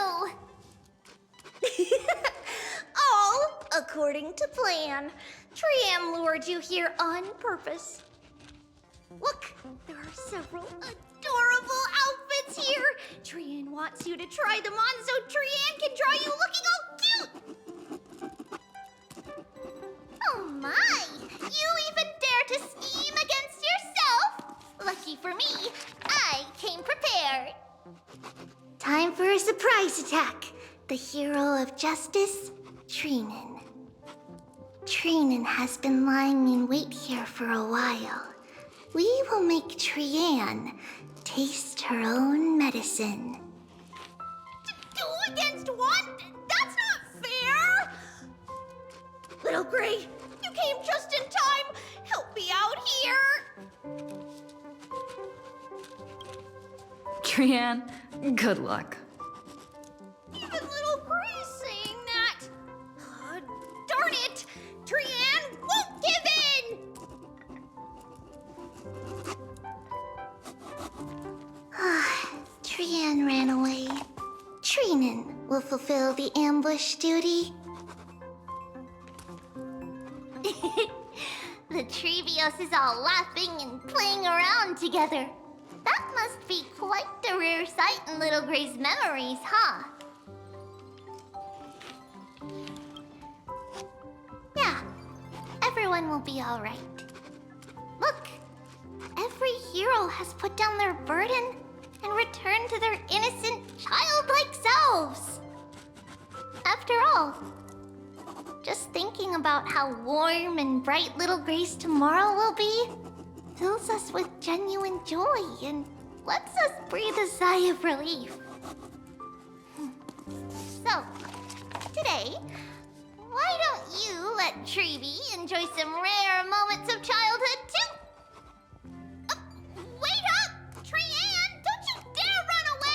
All according to plan. Trian lured you here on purpose. Look, there are several adorable outfits here. Trian wants you to try them on so Trian can draw you looking all cute. Oh my! You even dare to scheme against yourself? Lucky for me, I came prepared. Time for a surprise attack. The hero of justice, Trinan. Trinan has been lying in wait here for a while. We will make Trian taste her own medicine. Two against one? That's not fair! Little Gray, you came just in time. Help me out here. Trian, good luck. Even Little Gray's saying that. Darn it! Trian won't give in! Trian ran away. Trinan will fulfill the ambush duty. The Trevios is all laughing and playing around together. That must be quite the rare sight in Little Gray's memories, huh? Yeah, everyone will be all right. Look, every hero has put down their burden and return to their innocent, childlike selves. After all, just thinking about how warm and bright little Grace tomorrow will be fills us with genuine joy and lets us breathe a sigh of relief. So, today, why don't you let Treevee enjoy some rare moments of childhood too? Wait up! Trianne, don't you dare run away!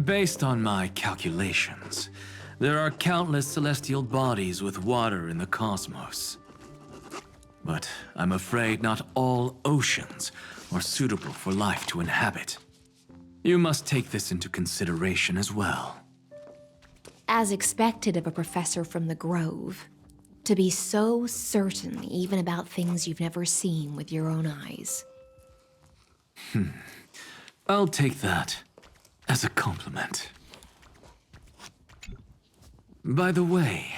Based on my calculations, there are countless celestial bodies with water in the cosmos. But I'm afraid not all oceans are suitable for life to inhabit. You must take this into consideration as well. As expected of a professor from the Grove, to be so certain even about things you've never seen with your own eyes. I'll take that as a compliment. By the way,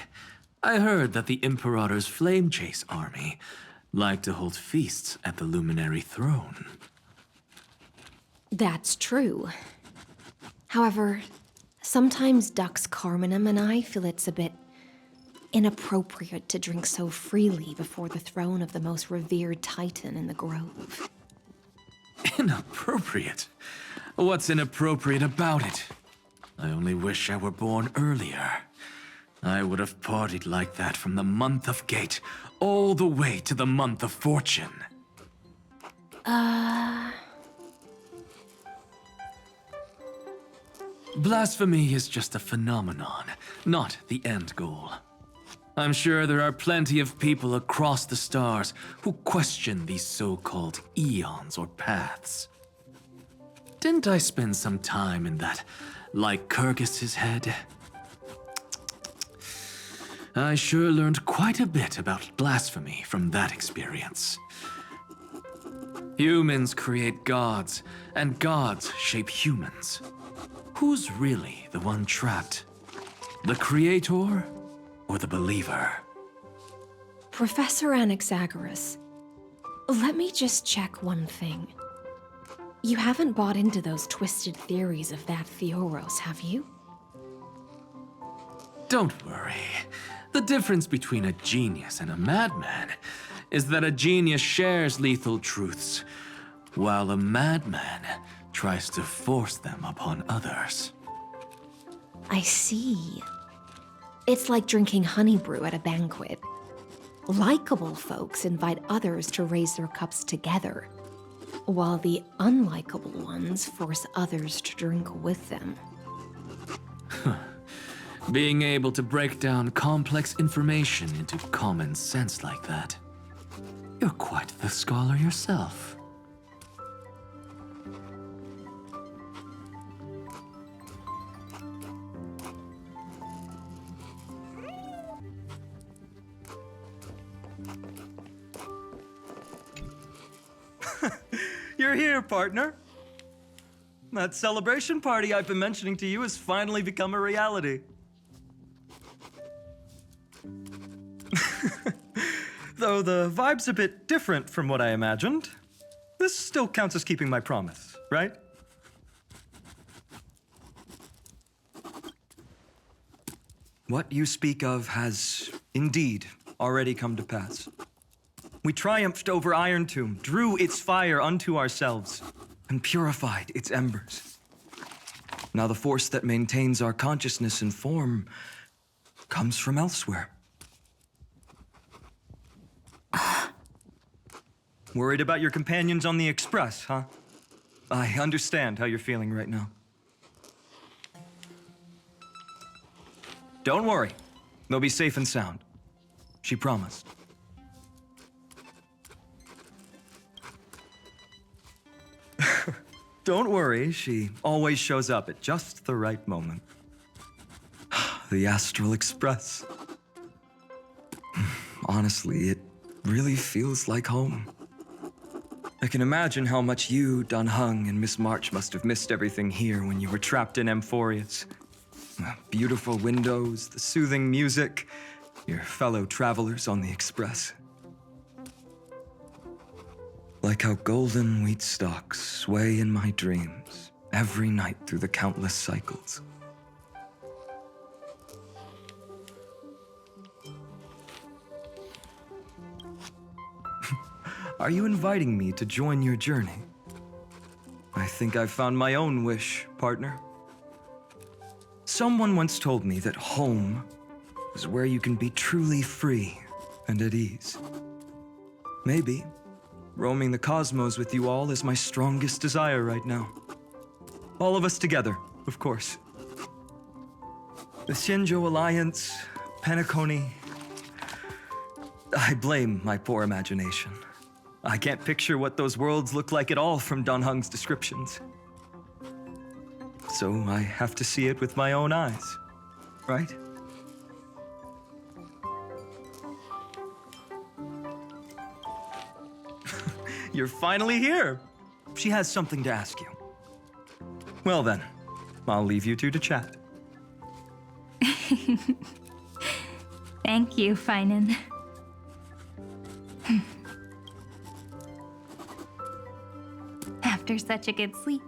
I heard that the Imperator's Flame Chase army like to hold feasts at the Luminary Throne. That's true. However, sometimes Dux Carminum and I feel it's a bit inappropriate to drink so freely before the throne of the most revered Titan in the Grove. Inappropriate? What's inappropriate about it? I only wish I were born earlier. I would have partied like that from the month of Gate all the way to the month of Fortune. Blasphemy is just a phenomenon, not the end goal. I'm sure there are plenty of people across the stars who question these so-called eons or paths. Didn't I spend some time in that Lycurgus's head? I sure learned quite a bit about blasphemy from that experience. Humans create gods, and gods shape humans. Who's really the one trapped? The creator or the believer? Professor Anaxagoras, let me just check one thing. You haven't bought into those twisted theories of that Theoros, have you? Don't worry. The difference between a genius and a madman is that a genius shares lethal truths, while a madman tries to force them upon others. I see. It's like drinking honey brew at a banquet. Likeable folks invite others to raise their cups together, while the unlikable ones force others to drink with them. Being able to break down complex information into common sense like that. You're quite the scholar yourself. You're here, partner. That celebration party I've been mentioning to you has finally become a reality. Though the vibe's a bit different from what I imagined, this still counts as keeping my promise, right? What you speak of has indeed already come to pass. We triumphed over Iron Tomb, drew its fire unto ourselves, and purified its embers. Now the force that maintains our consciousness and form comes from elsewhere. Worried about your companions on the Express, huh? I understand how you're feeling right now. Don't worry. They'll be safe and sound. She promised. Don't worry, she always shows up at just the right moment. The Astral Express. Honestly, it really feels like home. I can imagine how much you, Dan Heng, and Miss March must have missed everything here when you were trapped in Amphorius. The beautiful windows, the soothing music, your fellow travelers on the express. Like how golden wheat stalks sway in my dreams every night through the countless cycles. Are you inviting me to join your journey? I think I've found my own wish, partner. Someone once told me that home is where you can be truly free and at ease. Maybe roaming the cosmos with you all is my strongest desire right now. All of us together, of course. The Shinjo Alliance, Penacony. I blame my poor imagination. I can't picture what those worlds look like at all from Dan Heng's descriptions. So I have to see it with my own eyes, right? You're finally here. She has something to ask you. Well then, I'll leave you two to chat. Thank you, Finan. After such a good sleep,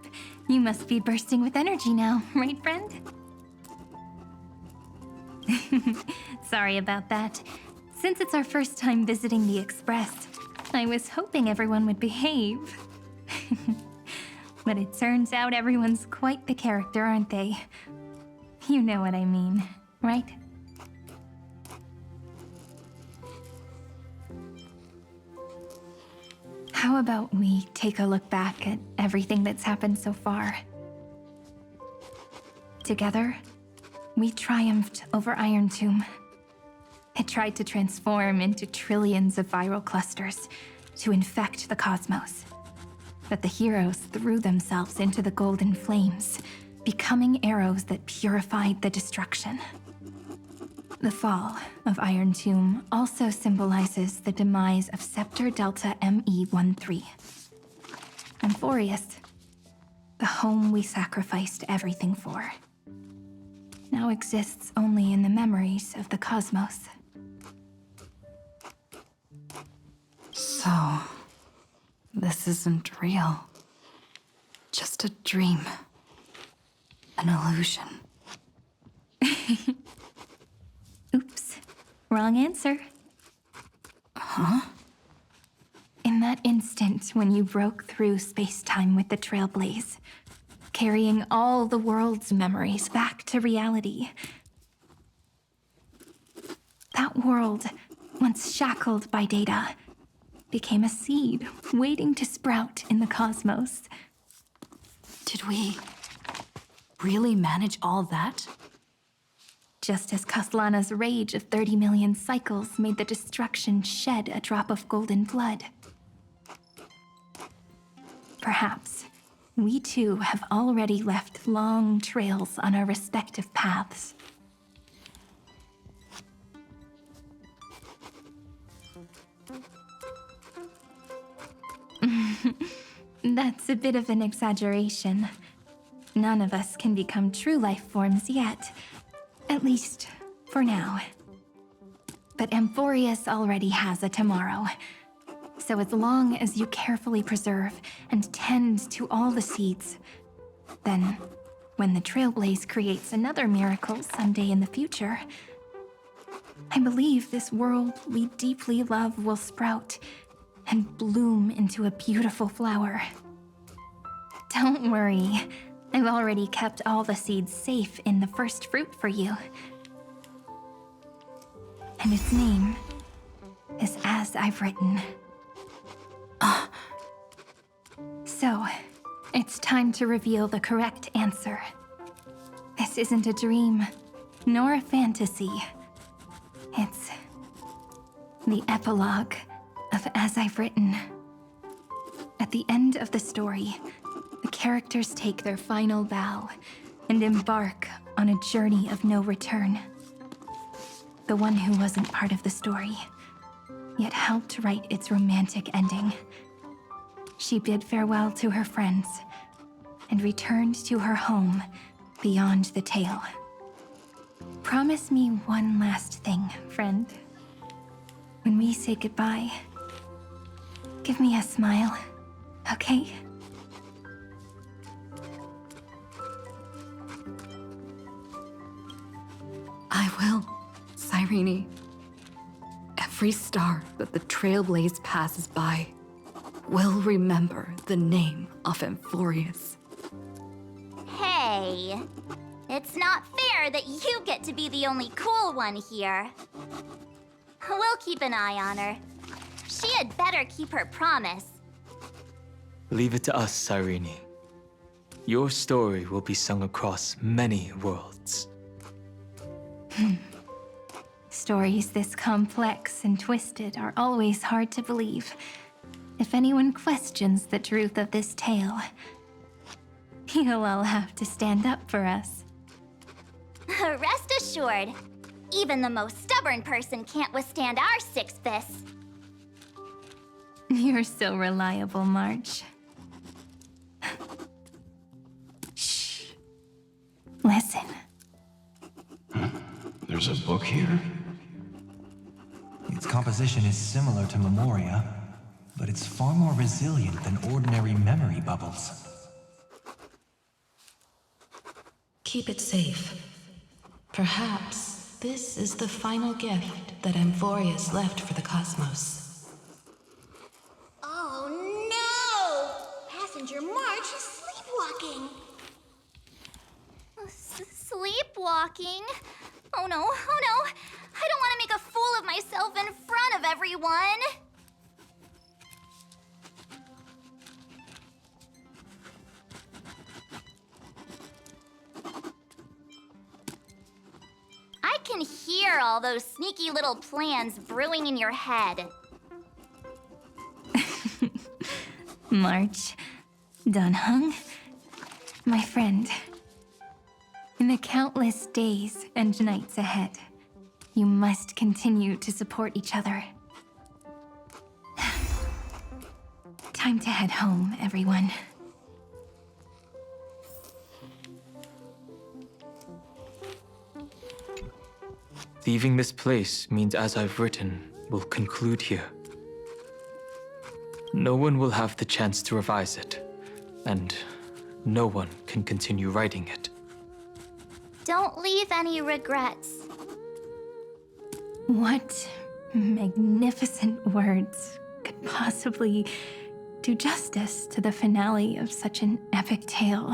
you must be bursting with energy now, right, friend? Sorry about that. Since it's our first time visiting the Express, I was hoping everyone would behave. But it turns out everyone's quite the character, aren't they? You know what I mean, right? How about we take a look back at everything that's happened so far? Together, we triumphed over Iron Tomb. It tried to transform into trillions of viral clusters to infect the cosmos. But the heroes threw themselves into the golden flames, becoming arrows that purified the destruction. The fall of Iron Tomb also symbolizes the demise of Scepter Delta ME-13. Amphorius, the home we sacrificed everything for, now exists only in the memories of the cosmos. So, this isn't real. Just a dream. An illusion. Oops, wrong answer. Huh? In that instant when you broke through space-time with the Trailblaze, carrying all the world's memories back to reality, that world, once shackled by data, became a seed waiting to sprout in the cosmos. Did we really manage all that? Just as Kaslana's rage of 30 million cycles made the destruction shed a drop of golden blood. Perhaps we too have already left long trails on our respective paths. That's a bit of an exaggeration. None of us can become true life forms yet. At least, for now. But Amphorius already has a tomorrow. So as long as you carefully preserve and tend to all the seeds, then when the Trailblaze creates another miracle someday in the future, I believe this world we deeply love will sprout and bloom into a beautiful flower. Don't worry. I've already kept all the seeds safe in the first fruit for you. And its name is As I've Written. So, it's time to reveal the correct answer. This isn't a dream, nor a fantasy. It's the epilogue of As I've Written. At the end of the story, the characters take their final vow and embark on a journey of no return. The one who wasn't part of the story yet helped write its romantic ending. She bid farewell to her friends and returned to her home beyond the tale. Promise me one last thing, friend. When we say goodbye, give me a smile, okay? I will, Cyrene. Every star that the Trailblaze passes by will remember the name of Amphorius. Hey, it's not fair that you get to be the only cool one here. We'll keep an eye on her. She had better keep her promise. Leave it to us, Cyrene. Your story will be sung across many worlds. Stories this complex and twisted are always hard to believe. If anyone questions the truth of this tale, you'll all have to stand up for us. Rest assured, even the most stubborn person can't withstand our six fists. You're so reliable, March. Shh. Listen. There's a book here? Its composition is similar to Memoria, but it's far more resilient than ordinary memory bubbles. Keep it safe. Perhaps this is the final gift that Amphorius left for the cosmos. Oh no! Passenger March is sleepwalking. Sleepwalking? Oh no, oh no! I don't want to make a fool of myself in front of everyone! I can hear all those sneaky little plans brewing in your head. March, Dunhung, my friend. In the countless days and nights ahead, you must continue to support each other. Time to head home, everyone. Leaving this place means As I've Written will conclude here. No one will have the chance to revise it, and no one can continue writing it. Don't leave any regrets. What magnificent words could possibly do justice to the finale of such an epic tale?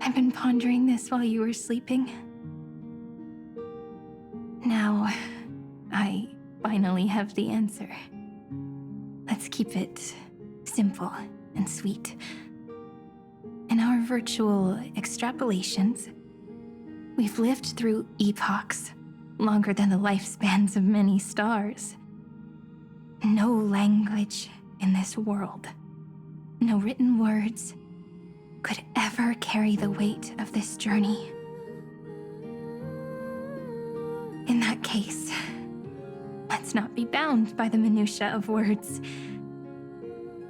I've been pondering this while you were sleeping. Now, I finally have the answer. Let's keep it simple and sweet. In our virtual extrapolations, we've lived through epochs longer than the lifespans of many stars. No language in this world, no written words, could ever carry the weight of this journey. In that case, let's not be bound by the minutiae of words.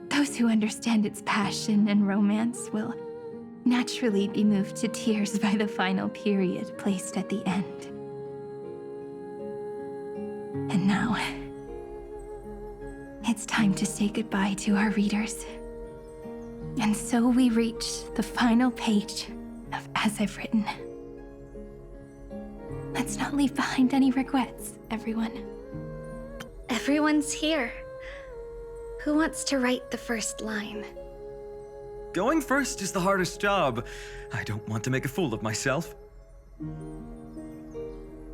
Those who understand its passion and romance will naturally be moved to tears by the final period placed at the end. And now, it's time to say goodbye to our readers. And so we reach the final page of As I've Written. Let's not leave behind any regrets, everyone. Everyone's here. Who wants to write the first line? Going first is the hardest job. I don't want to make a fool of myself.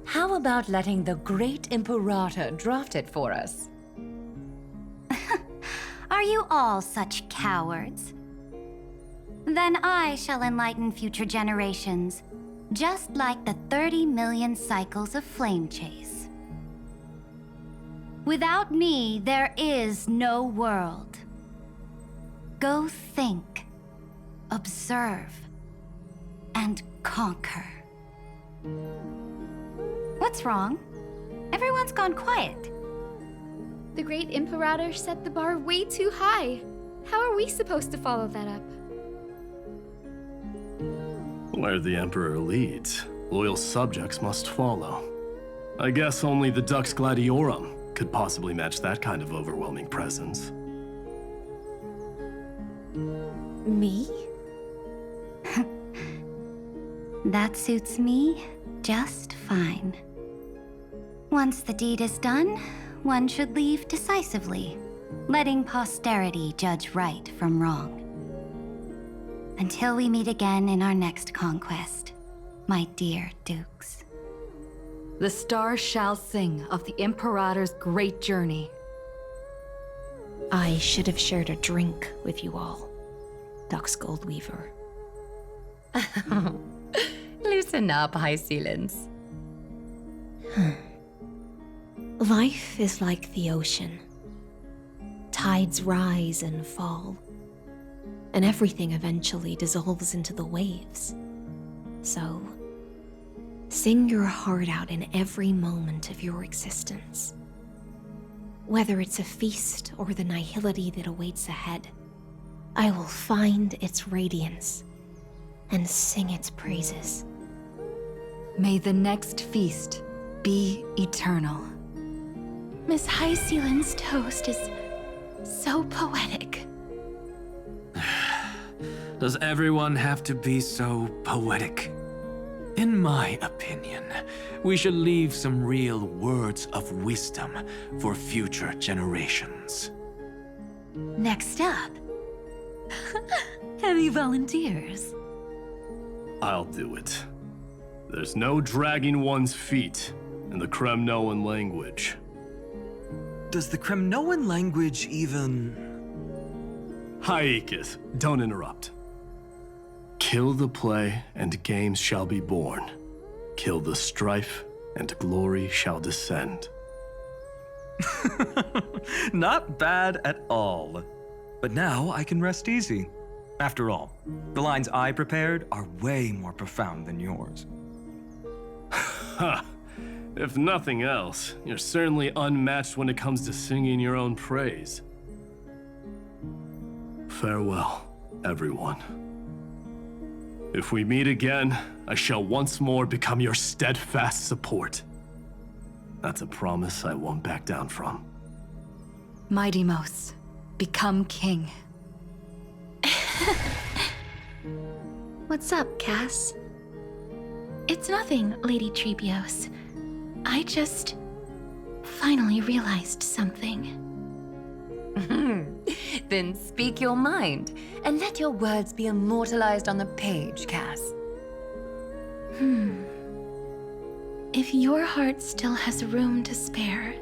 How about letting the great Imperator draft it for us? Are you all such cowards? Then I shall enlighten future generations, just like the 30 million cycles of flame chase. Without me, there is no world. Go think, observe, and conquer. What's wrong? Everyone's gone quiet. The great Imperator set the bar way too high. How are we supposed to follow that up? Where the Emperor leads, loyal subjects must follow. I guess only the Dux Gladiorum could possibly match that kind of overwhelming presence. Me? That suits me just fine. Once the deed is done, one should leave decisively, letting posterity judge right from wrong. Until we meet again in our next conquest, my dear dukes. The stars shall sing of the Imperator's great journey. I should have shared a drink with you all, Dux Goldweaver. Loosen up, High Sealants. Life is like the ocean. Tides rise and fall, and everything eventually dissolves into the waves. So, sing your heart out in every moment of your existence. Whether it's a feast or the nihility that awaits ahead, I will find its radiance and sing its praises. May the next feast be eternal. Miss High Sealand's toast is so poetic. Does everyone have to be so poetic? In my opinion, we should leave some real words of wisdom for future generations. Next up, any volunteers? I'll do it. There's no dragging one's feet in the Kremnoan language. Does the Kremnoan language even... Haikith, don't interrupt. Kill the play, and games shall be born. Kill the strife, and glory shall descend. Not bad at all. But now I can rest easy. After all, the lines I prepared are way more profound than yours. Ha! If nothing else, you're certainly unmatched when it comes to singing your own praise. Farewell, everyone. If we meet again, I shall once more become your steadfast support. That's a promise I won't back down from. Mighty Mos, become king. What's up, Cass? It's nothing, Lady Trebios. I just finally realized something. Then speak your mind, and let your words be immortalized on the page, Cass. If your heart still has room to spare,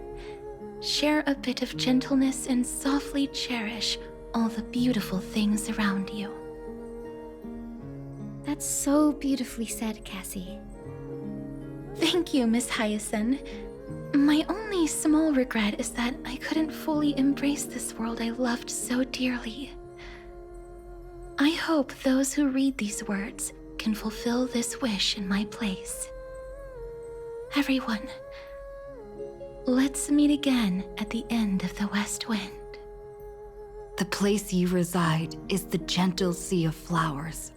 share a bit of gentleness and softly cherish all the beautiful things around you. That's so beautifully said, Cassie. Thank you, Miss Hyacinth. My only small regret is that I couldn't fully embrace this world I loved so dearly. I hope those who read these words can fulfill this wish in my place. Everyone, let's meet again at the end of the West Wind. The place you reside is the gentle sea of flowers.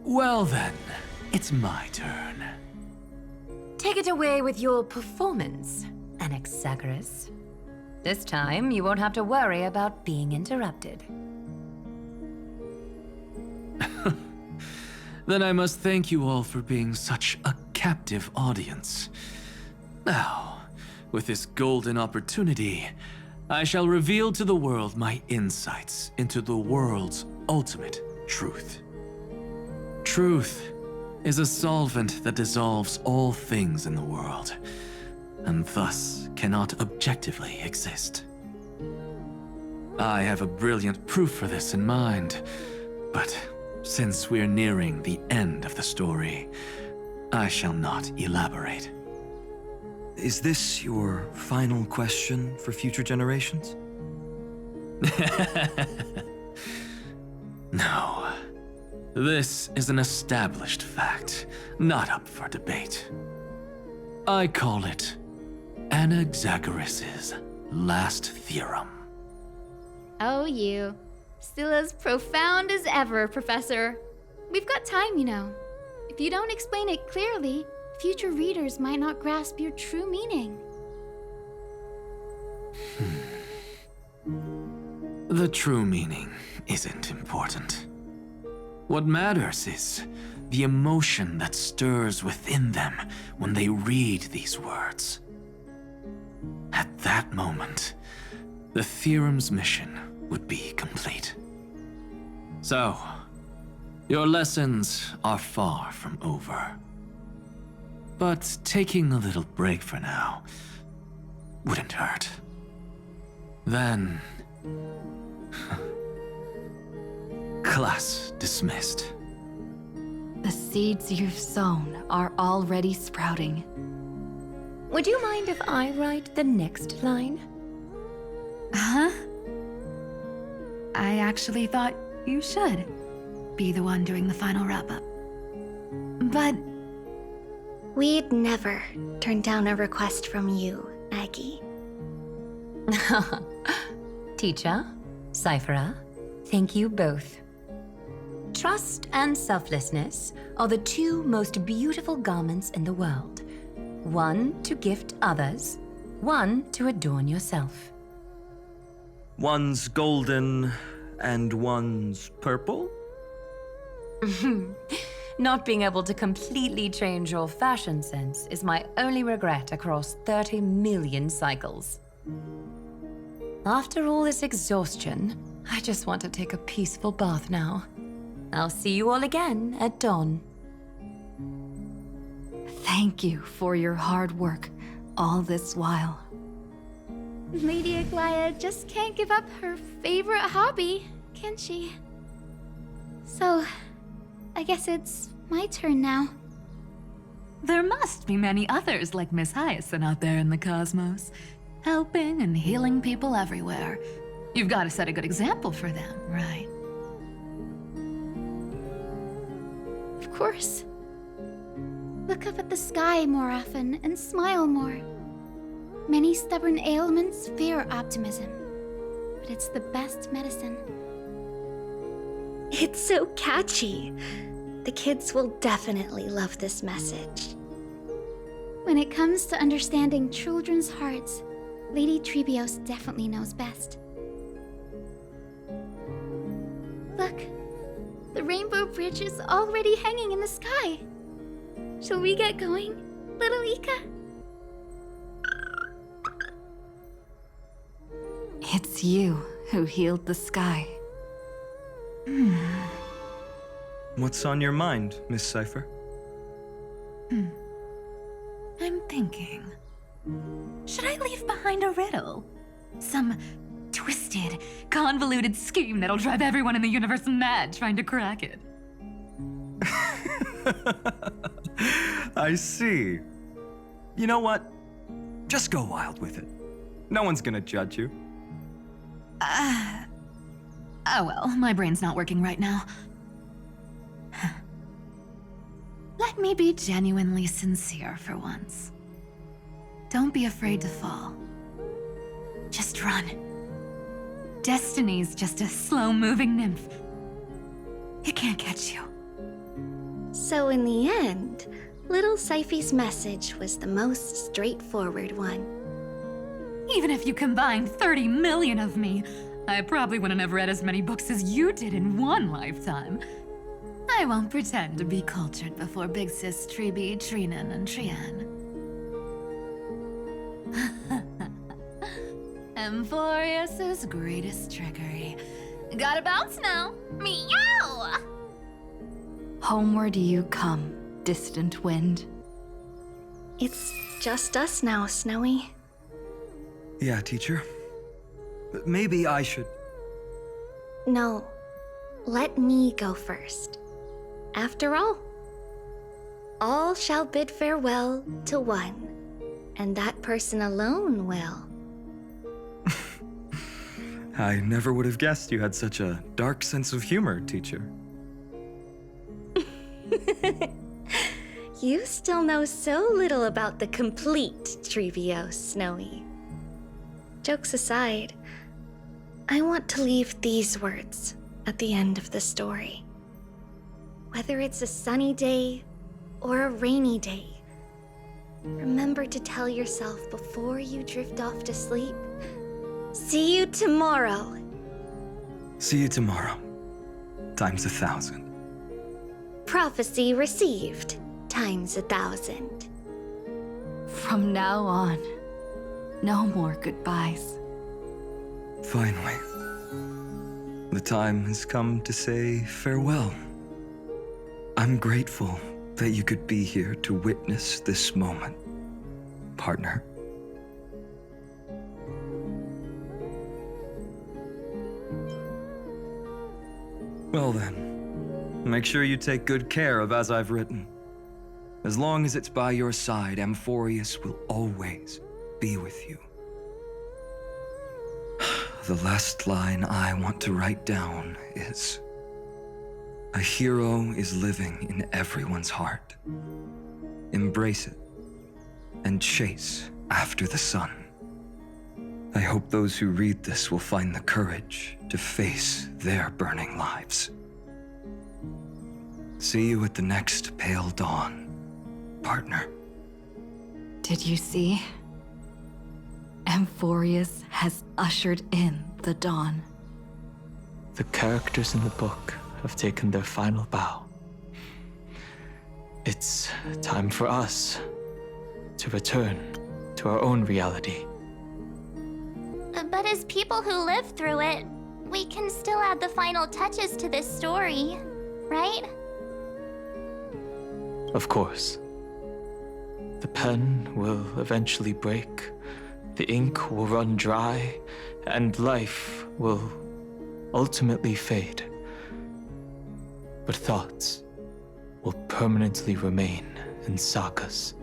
Well then, it's my turn. Take it away with your performance, Anaxagoras. This time, you won't have to worry about being interrupted. Then I must thank you all for being such a captive audience. Now, with this golden opportunity, I shall reveal to the world my insights into the world's ultimate truth. Truth is a solvent that dissolves all things in the world, and thus cannot objectively exist. I have a brilliant proof for this in mind, but since we're nearing the end of the story, I shall not elaborate. Is this your final question for future generations? No. This is an established fact, not up for debate. I call it Anaxagoras' last theorem. Oh, you. Still as profound as ever, Professor. We've got time, you know. If you don't explain it clearly, future readers might not grasp your true meaning. The true meaning isn't important. What matters is the emotion that stirs within them when they read these words. At that moment, the theorem's mission would be complete. So, your lessons are far from over. But taking a little break for now wouldn't hurt. Then... class dismissed. The seeds you've sown are already sprouting. Would you mind if I write the next line? Huh? I actually thought you should be the one doing the final wrap-up. But... we'd never turn down a request from you, Aggie. Teacher, Cyphera, thank you both. Trust and selflessness are the two most beautiful garments in the world. One to gift others, one to adorn yourself. One's golden and one's purple? Not being able to completely change your fashion sense is my only regret across 30 million cycles. After all this exhaustion, I just want to take a peaceful bath now. I'll see you all again at dawn. Thank you for your hard work all this while. Lady Aglaia just can't give up her favorite hobby, can she? So, I guess it's my turn now. There must be many others like Miss Hyacinth out there in the cosmos, helping and healing people everywhere. You've got to set a good example for them, right? Of course. Look up at the sky more often and smile more. Many stubborn ailments fear optimism, but it's the best medicine. It's so catchy. The kids will definitely love this message. When it comes to understanding children's hearts, Lady Trebios definitely knows best. Look, the Rainbow Bridge is already hanging in the sky. Shall we get going, little Ika? It's you who healed the sky. What's on your mind, Miss Cypher? I'm thinking. Should I leave behind a riddle? Some twisted, convoluted scheme that'll drive everyone in the universe mad trying to crack it. I see. You know what? Just go wild with it. No one's gonna judge you. Oh well, my brain's not working right now. Let me be genuinely sincere for once. Don't be afraid to fall. Just run. Destiny's just a slow-moving nymph. It can't catch you. So in the end, little Cyphy's message was the most straightforward one. Even if you combined 30 million of me, I probably wouldn't have read as many books as you did in one lifetime. I won't pretend to be cultured before Big Sis Treeby, Trinan, and Trian. Emphorius's greatest trickery. Gotta bounce now. Meow! Homeward you come, distant wind. It's just us now, Snowy. Yeah, teacher. But maybe I should... No, let me go first. After all shall bid farewell to one, and that person alone will. I never would have guessed you had such a dark sense of humor, teacher. You still know so little about the complete Trebios, Snowy. Jokes aside, I want to leave these words at the end of the story. Whether it's a sunny day or a rainy day, remember to tell yourself before you drift off to sleep, see you tomorrow. See you tomorrow. Times 1,000. Prophecy received, times 1,000. From now on, no more goodbyes. Finally, the time has come to say farewell. I'm grateful that you could be here to witness this moment, partner. Well then, make sure you take good care of as I've written. As long as it's by your side, Amphorius will always be with you. The last line I want to write down is, a hero is living in everyone's heart. Embrace it and chase after the sun. I hope those who read this will find the courage to face their burning lives. See you at the next pale dawn, partner. Did you see? Amphorius has ushered in the dawn. The characters in the book have taken their final bow. It's time for us to return to our own reality. But as people who lived through it, we can still add the final touches to this story, right? Of course. The pen will eventually break, the ink will run dry, and life will ultimately fade. But thoughts will permanently remain in sagas.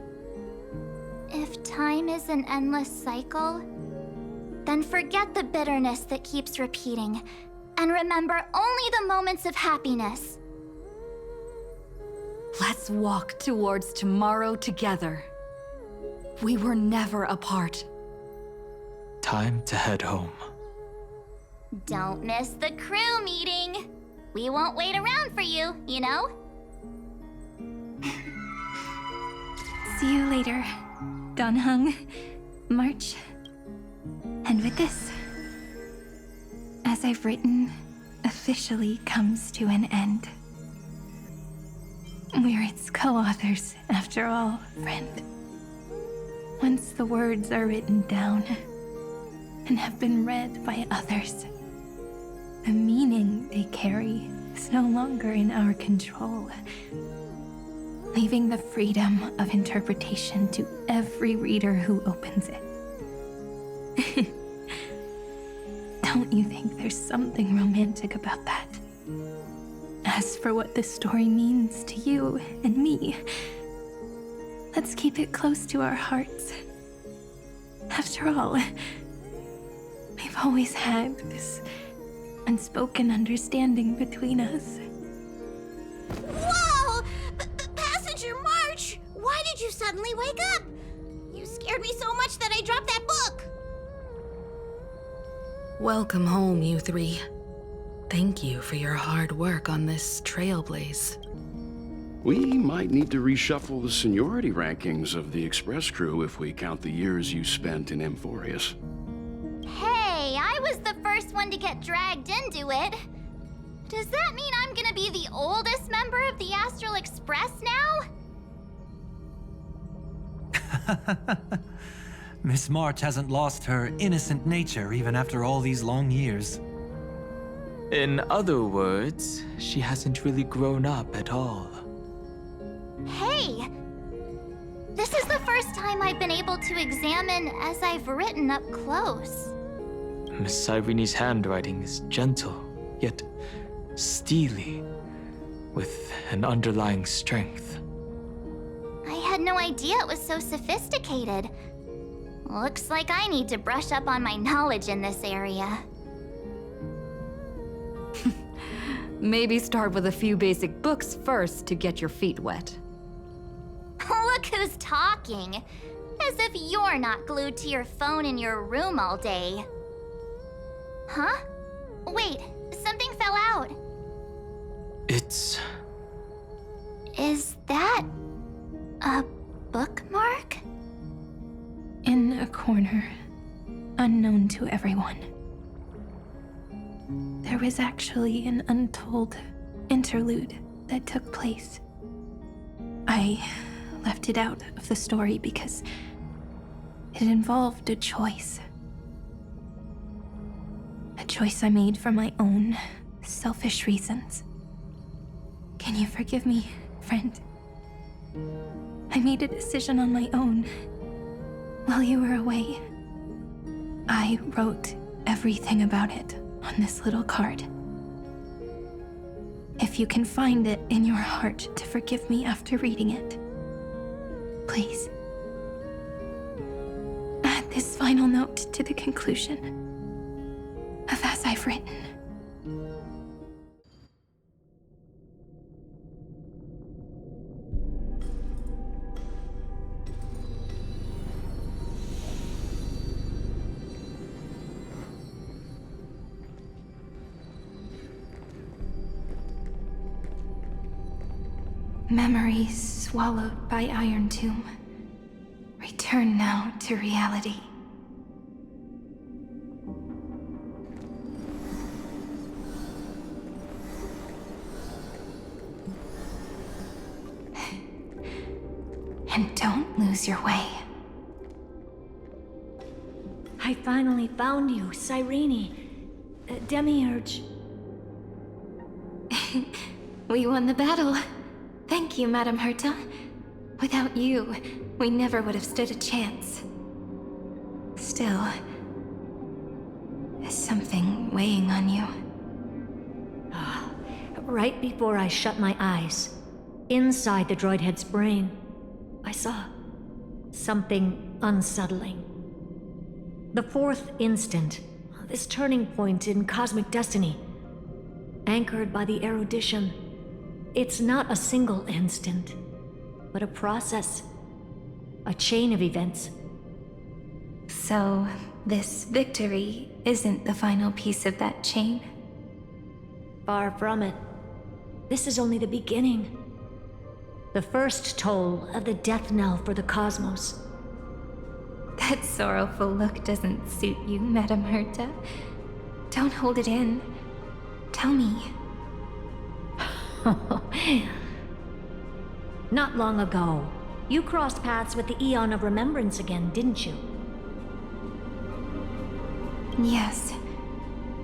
If time is an endless cycle, then forget the bitterness that keeps repeating, and remember only the moments of happiness. Let's walk towards tomorrow together. We were never apart. Time to head home. Don't miss the crew meeting. We won't wait around for you, you know? See you later, Donhung, March. And with this, as I've written, officially comes to an end. We're its co-authors, after all, friend. Once the words are written down and have been read by others, the meaning they carry is no longer in our control, leaving the freedom of interpretation to every reader who opens it. Don't you think there's something romantic about that? As for what this story means to you and me, let's keep it close to our hearts. After all, we've always had this unspoken understanding between us. Whoa! Passenger March! Why did you suddenly wake up? You scared me so much that I dropped that book! Welcome home, you three. Thank you for your hard work on this trailblaze. We might need to reshuffle the seniority rankings of the Express crew if we count the years you spent in Amphorius. Hey, I was the first one to get dragged into it. Does that mean I'm gonna be the oldest member of the Astral Express now? Miss March hasn't lost her innocent nature even after all these long years. In other words, she hasn't really grown up at all. Hey! This is the first time I've been able to examine as I've written up close. Miss Irene's handwriting is gentle, yet steely, with an underlying strength. I had no idea it was so sophisticated. Looks like I need to brush up on my knowledge in this area. Maybe start with a few basic books first to get your feet wet. Look who's talking. As if you're not glued to your phone in your room all day. Huh? Wait, something fell out. It's... Is that a bookmark? In a corner, unknown to everyone. There was actually an untold interlude that took place. I left it out of the story because it involved a choice. A choice I made for my own selfish reasons. Can you forgive me, friend? I made a decision on my own while you were away. I wrote everything about it on this little card. If you can find it in your heart to forgive me after reading it, please. Add this final note to the conclusion of as I've written. Memories swallowed by Iron Tomb. Return now to reality. And don't lose your way. I finally found you, Cyrene. Demiurge. We won the battle. Thank you, Madame Herta. Without you, we never would have stood a chance. Still, is something weighing on you? Right before I shut my eyes, inside the droid head's brain, I saw something unsettling. The fourth instant, this turning point in cosmic destiny, anchored by the erudition. It's not a single instant, but a process, a chain of events. So, this victory isn't the final piece of that chain? Far from it. This is only the beginning. The first toll of the death knell for the cosmos. That sorrowful look doesn't suit you, Madame Herta. Don't hold it in. Tell me. Not long ago, you crossed paths with the Eon of Remembrance again, didn't you? Yes.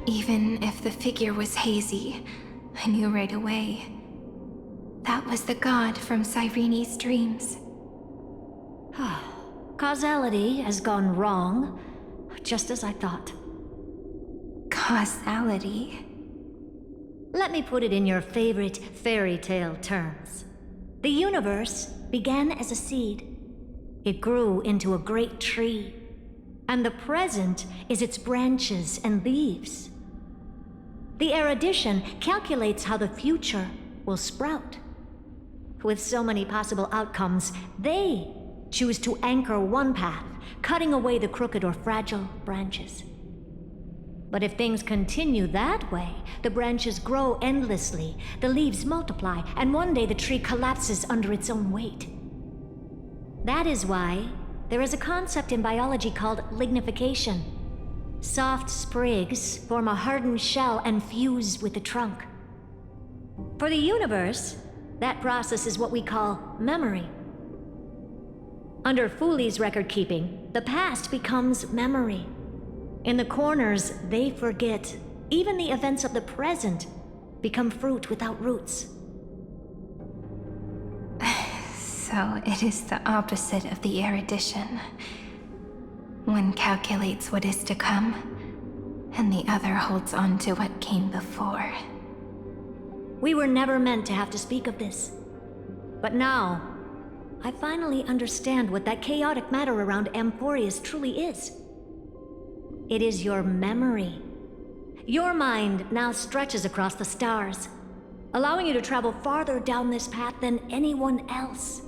Even if the figure was hazy, I knew right away. That was the god from Cyrene's dreams. Causality has gone wrong, just as I thought. Causality? Let me put it in your favorite fairy tale terms. The universe began as a seed. It grew into a great tree. And the present is its branches and leaves. The erudition calculates how the future will sprout. With so many possible outcomes, they choose to anchor one path, cutting away the crooked or fragile branches. But if things continue that way, the branches grow endlessly, the leaves multiply, and one day the tree collapses under its own weight. That is why there is a concept in biology called lignification. Soft sprigs form a hardened shell and fuse with the trunk. For the universe, that process is what we call memory. Under Fooley's record keeping, the past becomes memory. In the corners, they forget. Even the events of the present become fruit without roots. So it is the opposite of the erudition. One calculates what is to come, and the other holds on to what came before. We were never meant to have to speak of this. But now, I finally understand what that chaotic matter around Emporius truly is. It is your memory. Your mind now stretches across the stars, allowing you to travel farther down this path than anyone else.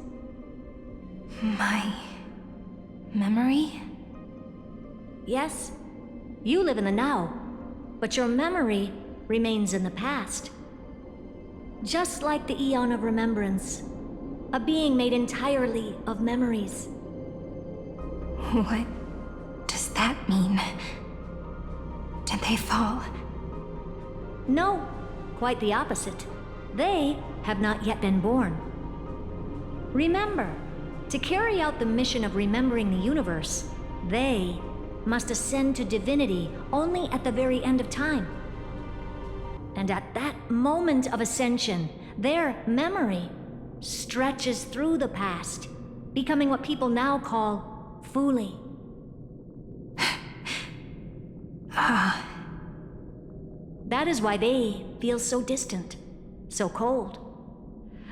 My Memory? Yes, you live in the now, but your memory remains in the past. Just like the Eon of Remembrance, a being made entirely of memories. What does that mean? Did they fall? No, quite the opposite. They have not yet been born. Remember, to carry out the mission of remembering the universe, they must ascend to divinity only at the very end of time. And at that moment of ascension, their memory stretches through the past, becoming what people now call Fuli. That is why they feel so distant, so cold.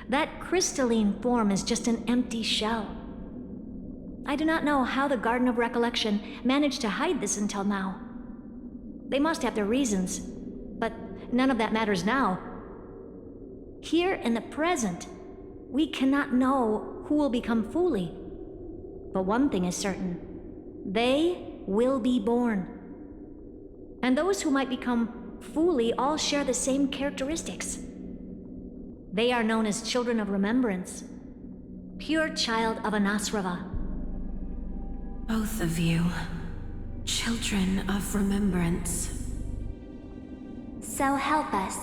That crystalline form is just an empty shell. I do not know how the Garden of Recollection managed to hide this until now. They must have their reasons, but none of that matters now. Here in the present, we cannot know who will become Fuli. But one thing is certain. They will be born. And those who might become Fuli all share the same characteristics. They are known as Children of Remembrance. Pure child of Anasrava. Both of you. Children of Remembrance. So help us.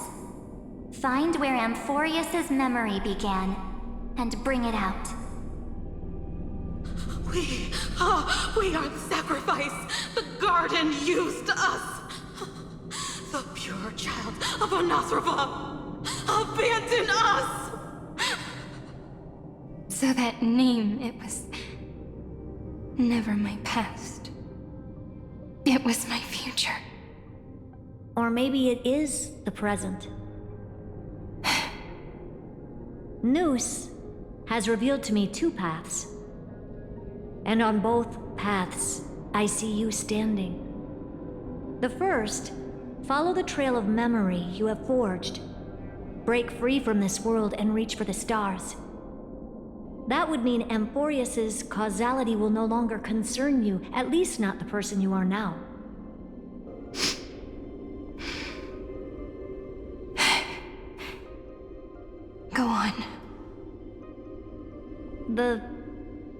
Find where Amphorius's memory began, and bring it out. We are the sacrifice the garden used us. The pure child of Anasrava. Abandon us! So that name, it was never my past. It was my future. Or maybe it is the present. Noose has revealed to me two paths. And on both paths, I see you standing. The first, follow the trail of memory you have forged. Break free from this world and reach for the stars. That would mean Amphorius's causality will no longer concern you, at least not the person you are now. Go on. The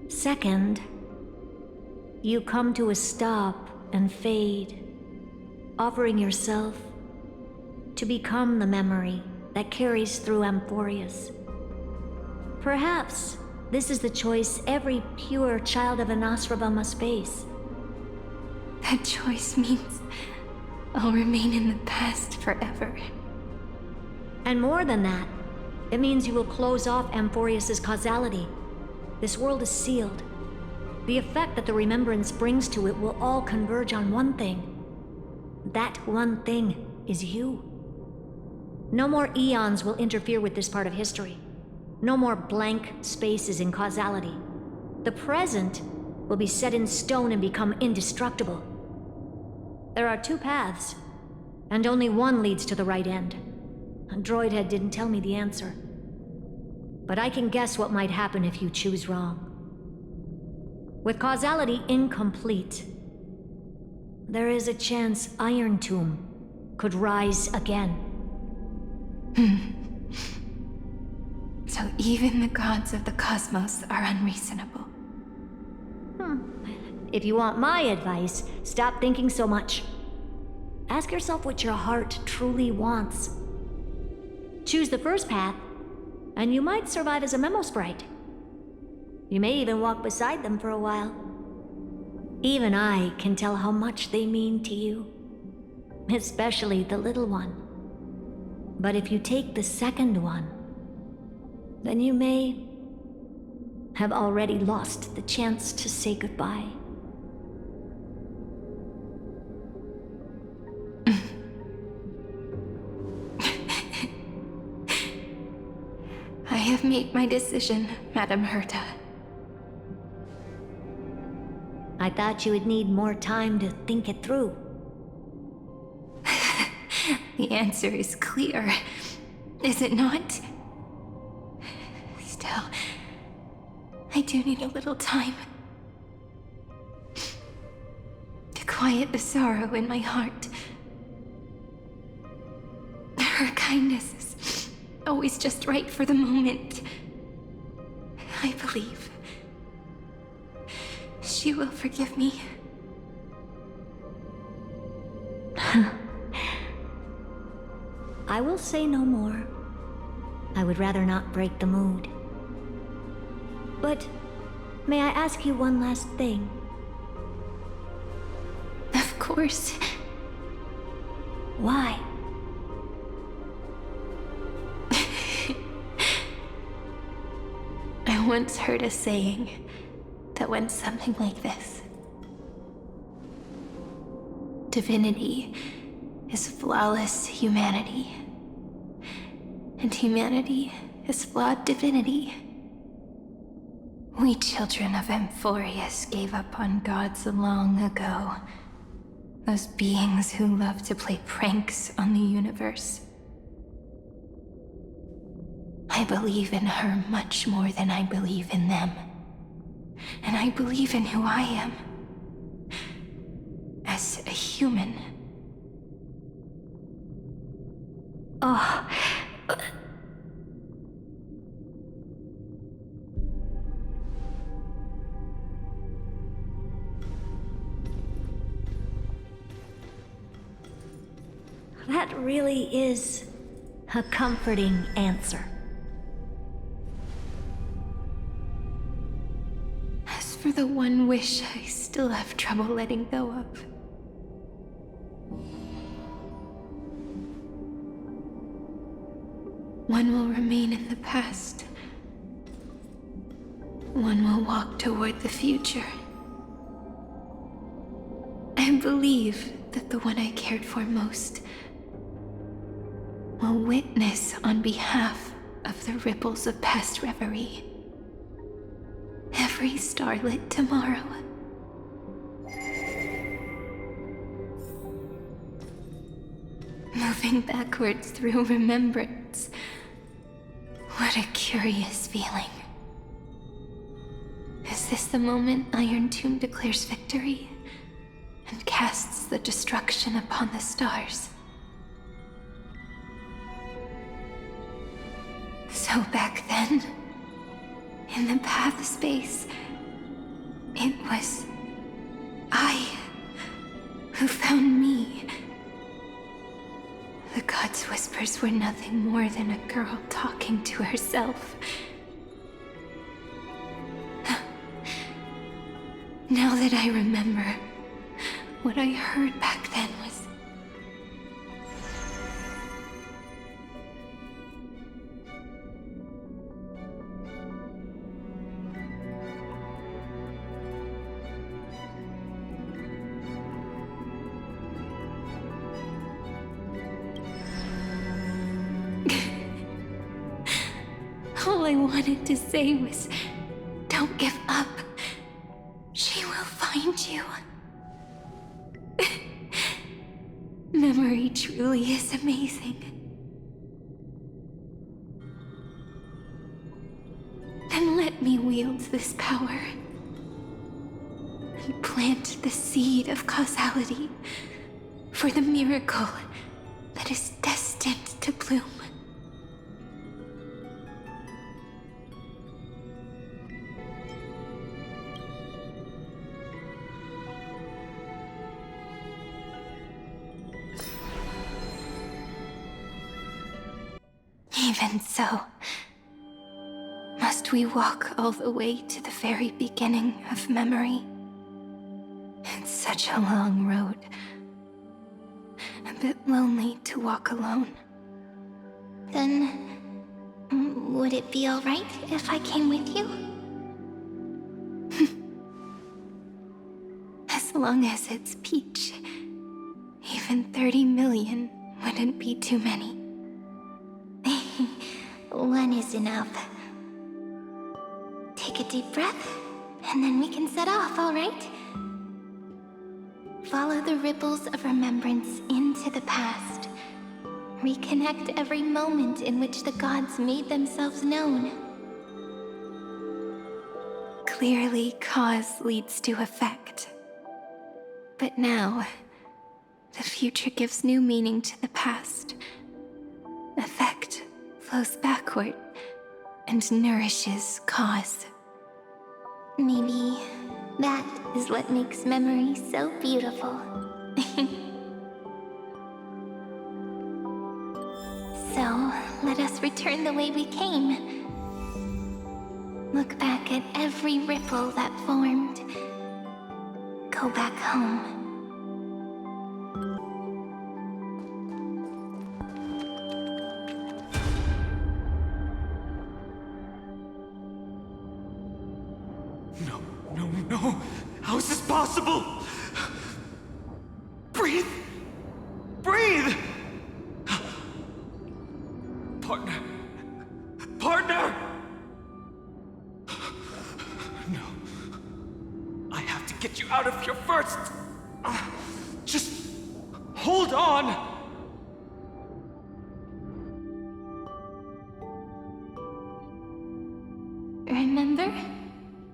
second, you come to a stop and fade, offering yourself to become the memory that carries through Amphorius. Perhaps this is the choice every pure child of Anasrava must face. That choice means I'll remain in the past forever. And more than that, it means you will close off Amphorius's causality. This world is sealed. The effect that the remembrance brings to it will all converge on one thing. That one thing is you. No more eons will interfere with this part of history. No more blank spaces in causality. The present will be set in stone and become indestructible. There are two paths, and only one leads to the right end. Droidhead didn't tell me the answer. But I can guess what might happen if you choose wrong. With causality incomplete, there is a chance Iron Tomb could rise again. So even the gods of the cosmos are unreasonable. If you want my advice, stop thinking so much. Ask yourself what your heart truly wants. Choose the first path, and you might survive as a memo sprite. You may even walk beside them for a while. Even I can tell how much they mean to you, especially the little one. But if you take the second one, then you may have already lost the chance to say goodbye. I have made my decision, Madame Herta. I thought you would need more time to think it through. The answer is clear, is it not? Still, I do need a little time. quiet the sorrow in my heart. Her kindness is always just right for the moment. I believe she will forgive me. I will say no more. I would rather not break the mood. But may I ask you one last thing? Of course. Why? I once heard a saying that went something like this. Divinity is flawless humanity, and humanity is flawed divinity. We children of Amphorius gave up on gods long ago. Those beings who love to play pranks on the universe. I believe in her much more than I believe in them. And I believe in who I am. As a human. Oh. That really is a comforting answer. As for the one wish I still have trouble letting go of. One will remain in the past. One will walk toward the future. I believe that the one I cared for most will witness on behalf of the ripples of past reverie. Every starlit tomorrow. Moving backwards through remembrance. What a curious feeling. Is this the moment Iron Tomb declares victory and casts the destruction upon the stars? So back then, in the path space, it was I who found me. The gods' whispers were nothing more than a girl talking to herself. Now that I remember, what I heard back then was... All I wanted to say was, don't give up. She will find you. Memory truly is amazing. Then let me wield this power and plant the seed of causality for the miracle that is destined to bloom. Even so, must we walk all the way to the very beginning of memory? It's such a long road. A bit lonely to walk alone. Then, would it be all right if I came with you? As long as it's Peach, even 30 million wouldn't be too many. One is enough. Take a deep breath, and then we can set off, all right? Follow the ripples of remembrance into the past. Reconnect every moment in which the gods made themselves known. Clearly, cause leads to effect. But now, the future gives new meaning to the past. Effect flows backward and nourishes cause. Maybe that is what makes memory so beautiful. So, let us return the way we came. Look back at every ripple that formed. Go back home. No! How is this possible? Breathe! Breathe! Partner! Partner! No. I have to get you out of here first! Just hold on! Remember?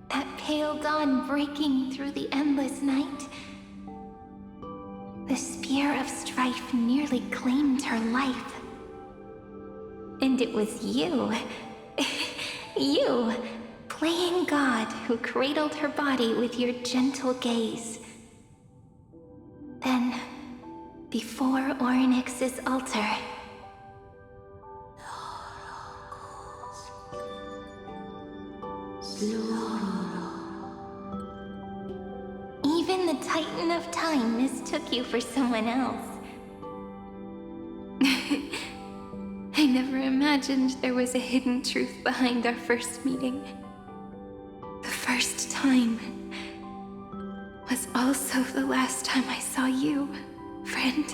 That pale dawn breaking through the endless night? The spear of strife nearly claimed her life. And it was you, you, playing God, who cradled her body with your gentle gaze. Then, before Orynyx's altar, even the Titan of Time mistook you for someone else. I never imagined there was a hidden truth behind our first meeting. The first time was also the last time I saw you, friend.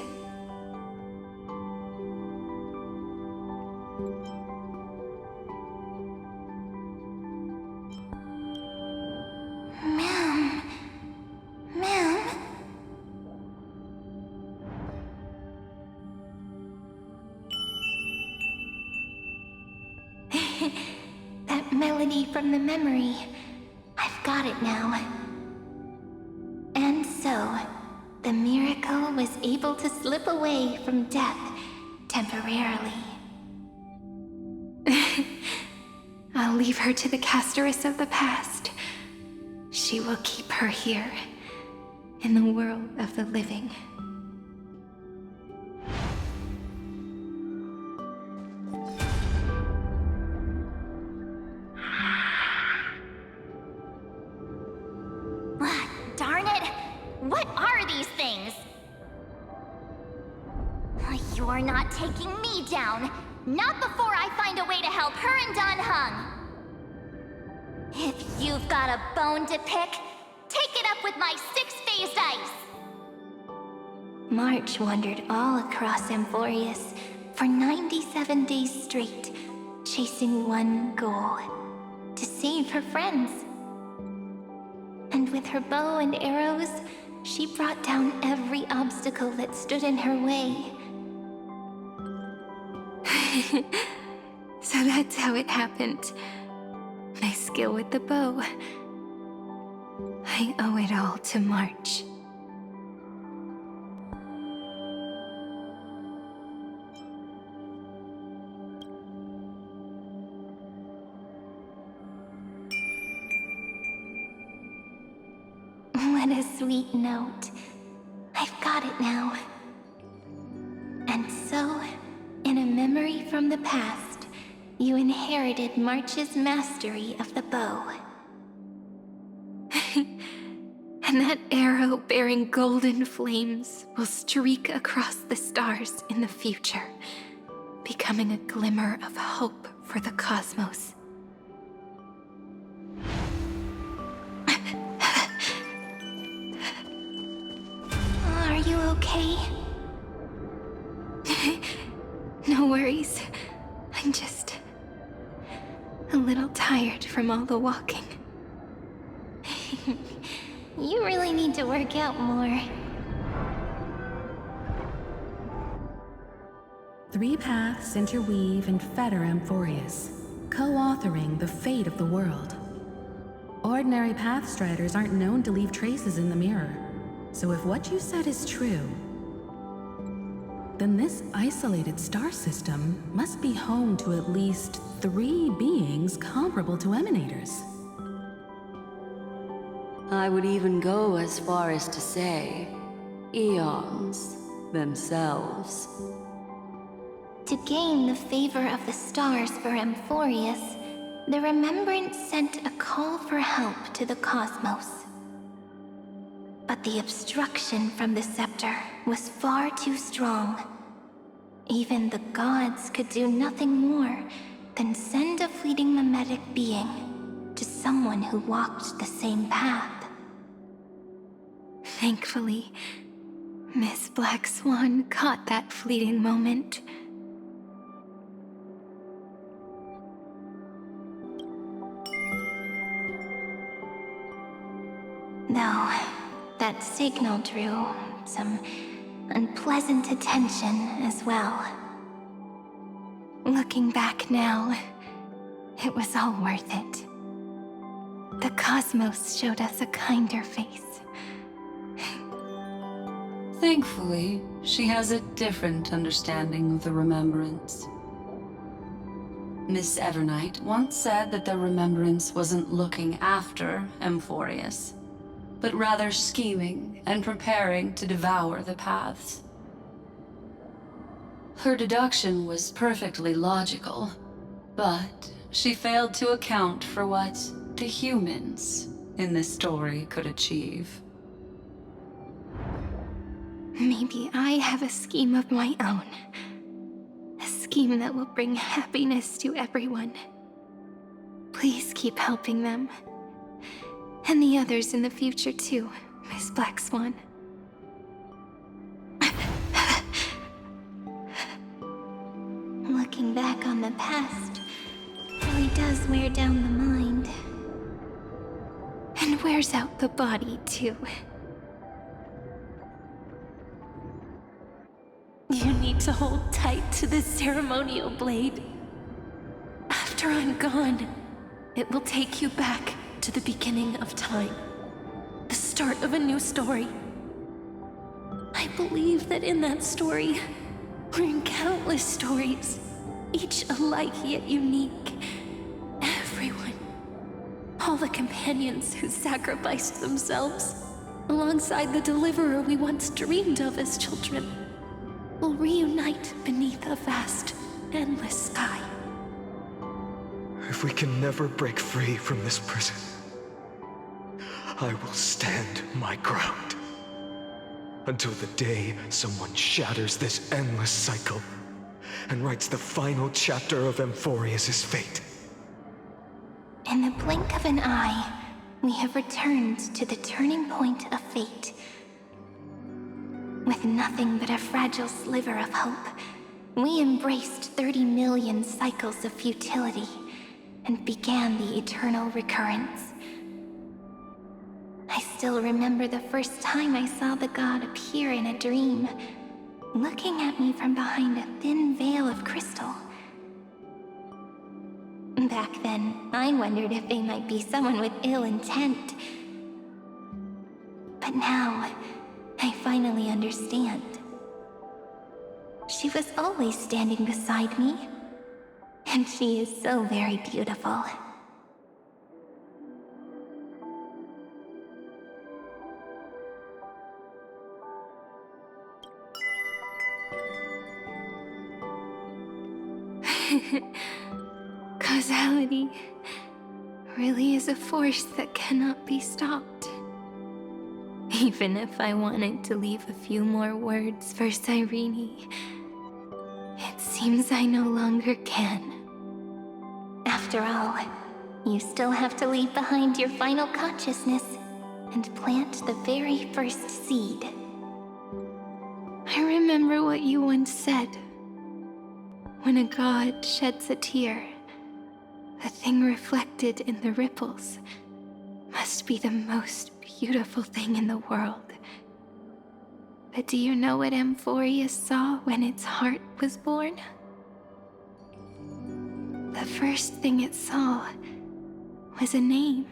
That melody from the memory. I've got it now. And so, the miracle was able to slip away from death temporarily. I'll leave her to the casteress of the past. She will keep her here, in the world of the living. Darn it! What are these things? You're not taking me down. Not before I find a way to help her and Don Hung. If you've got a bone to pick, take it up with my six-phased ice. March wandered all across Amphorius for 97 days straight, chasing one goal: to save her friends. And with her bow and arrows, she brought down every obstacle that stood in her way. So that's how it happened. My skill with the bow. I owe it all to March. What a sweet note. I've got it now. And so, in a memory from the past, you inherited March's mastery of the bow. And that arrow bearing golden flames will streak across the stars in the future, becoming a glimmer of hope for the cosmos. Are you okay? No worries. I'm just a little tired from all the walking. You really need to work out more. 3 paths interweave and fetter Amphorius, co-authoring the fate of the world. Ordinary pathstriders aren't known to leave traces in the mirror. So if what you said is true, then this isolated star system must be home to at least 3 beings comparable to Emanators. I would even go as far as to say, eons themselves. To gain the favor of the stars for Amphorius, the Remembrance sent a call for help to the cosmos. But the obstruction from the scepter was far too strong. Even the gods could do nothing more than send a fleeting mimetic being to someone who walked the same path. Thankfully, Miss Black Swan caught that fleeting moment. Though that signal drew some unpleasant attention as well. Looking back now, it was all worth it. The cosmos showed us a kinder face. Thankfully, she has a different understanding of the Remembrance. Miss Evernight once said that the Remembrance wasn't looking after Amphorius, but rather scheming and preparing to devour the paths. Her deduction was perfectly logical, but she failed to account for what the humans in this story could achieve. Maybe I have a scheme of my own. A scheme that will bring happiness to everyone. Please keep helping them. And the others in the future too, Miss Black Swan. Looking back on the past really does wear down the mind. And wears out the body too. You need to hold tight to this ceremonial blade. After I'm gone, it will take you back to the beginning of time. The start of a new story. I believe that in that story, or in countless stories, each alike yet unique, everyone, all the companions who sacrificed themselves, alongside the deliverer we once dreamed of as children, will reunite beneath a vast, endless sky. If we can never break free from this prison, I will stand my ground. Until the day someone shatters this endless cycle and writes the final chapter of Amphorius' fate. In the blink of an eye, we have returned to the turning point of fate. With nothing but a fragile sliver of hope, we embraced 30 million cycles of futility and began the eternal recurrence. I still remember the first time I saw the god appear in a dream, looking at me from behind a thin veil of crystal. Back then, I wondered if they might be someone with ill intent. But now, I finally understand. She was always standing beside me, and she is so very beautiful. Causality really is a force that cannot be stopped. Even if I wanted to leave a few more words for Cyrene, it seems I no longer can. After all, you still have to leave behind your final consciousness and plant the very first seed. I remember what you once said. When a god sheds a tear, the thing reflected in the ripples must be the most beautiful thing in the world. But do you know what Amphorius saw when its heart was born? The first thing it saw was a name.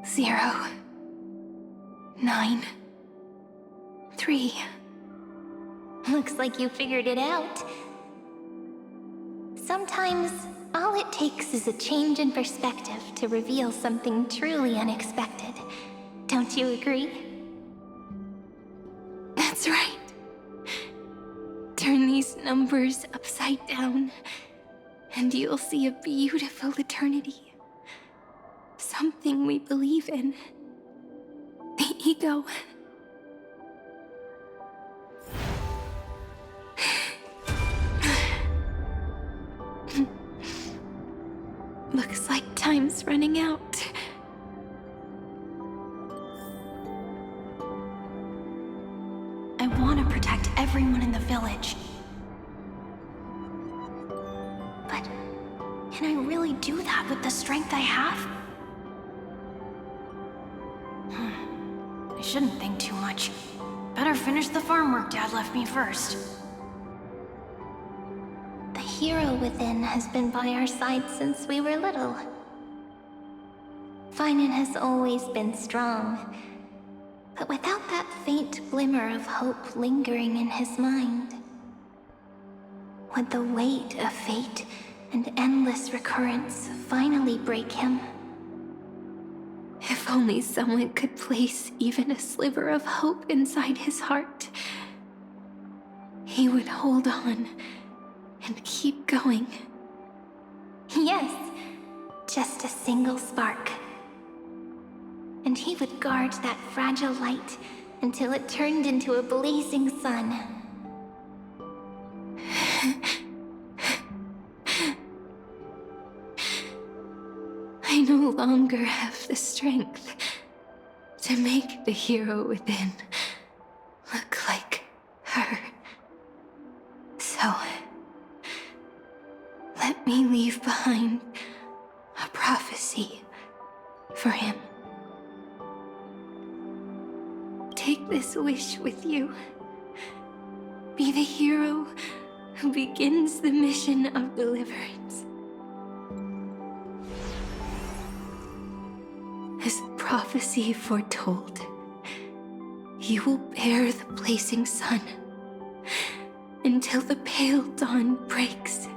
0, 9, 3. Looks like you figured it out. Sometimes, all it takes is a change in perspective to reveal something truly unexpected. Don't you agree? That's right. Turn these numbers upside down, and you'll see a beautiful eternity. Something we believe in. The ego. Looks like time's running out. I want to protect everyone in the village. But can I really do that with the strength I have? I shouldn't think too much. Better finish the farm work Dad left me first. The hero within has been by our side since we were little. Finan has always been strong, but without that faint glimmer of hope lingering in his mind. Would the weight of fate and endless recurrence finally break him? If only someone could place even a sliver of hope inside his heart, he would hold on and keep going. Yes, just a single spark. And he would guard that fragile light until it turned into a blazing sun. I no longer have the strength to make the hero within look like her. So, let me leave behind a prophecy for him. Take this wish with you. Be the hero who begins the mission of deliverance. As the prophecy foretold, you will bear the blazing sun until the pale dawn breaks.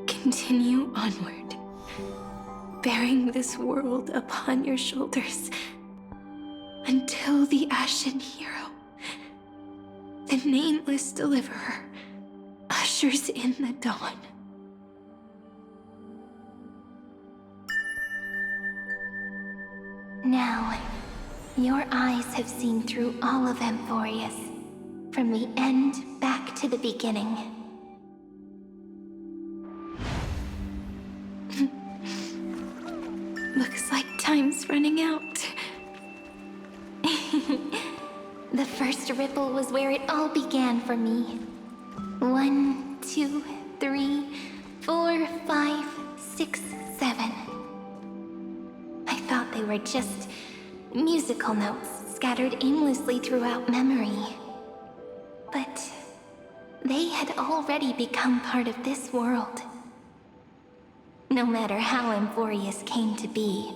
Continue onward, bearing this world upon your shoulders until the Ashen Hero, the nameless deliverer, ushers in the dawn. Now, your eyes have seen through all of Amphorius, from the end back to the beginning. Looks like time's running out. The first ripple was where it all began for me. 1, 2, 3, 4, 5, 6, 7. I thought they were just musical notes scattered aimlessly throughout memory. But they had already become part of this world. No matter how Amphorius came to be,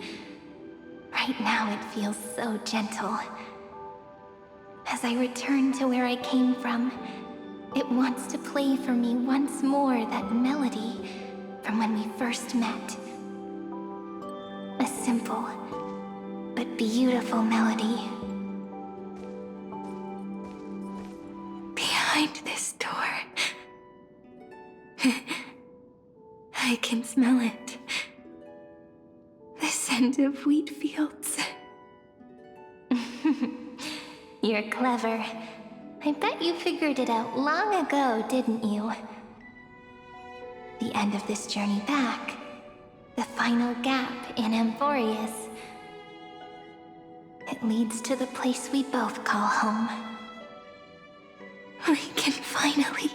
right now it feels so gentle. As I return to where I came from, it wants to play for me once more that melody from when we first met. A simple, but beautiful melody. Behind this door, I can smell it. The scent of wheat fields. You're clever. I bet you figured it out long ago, didn't you? The end of this journey back, the final gap in Amphorius. It leads to the place we both call home. We can finally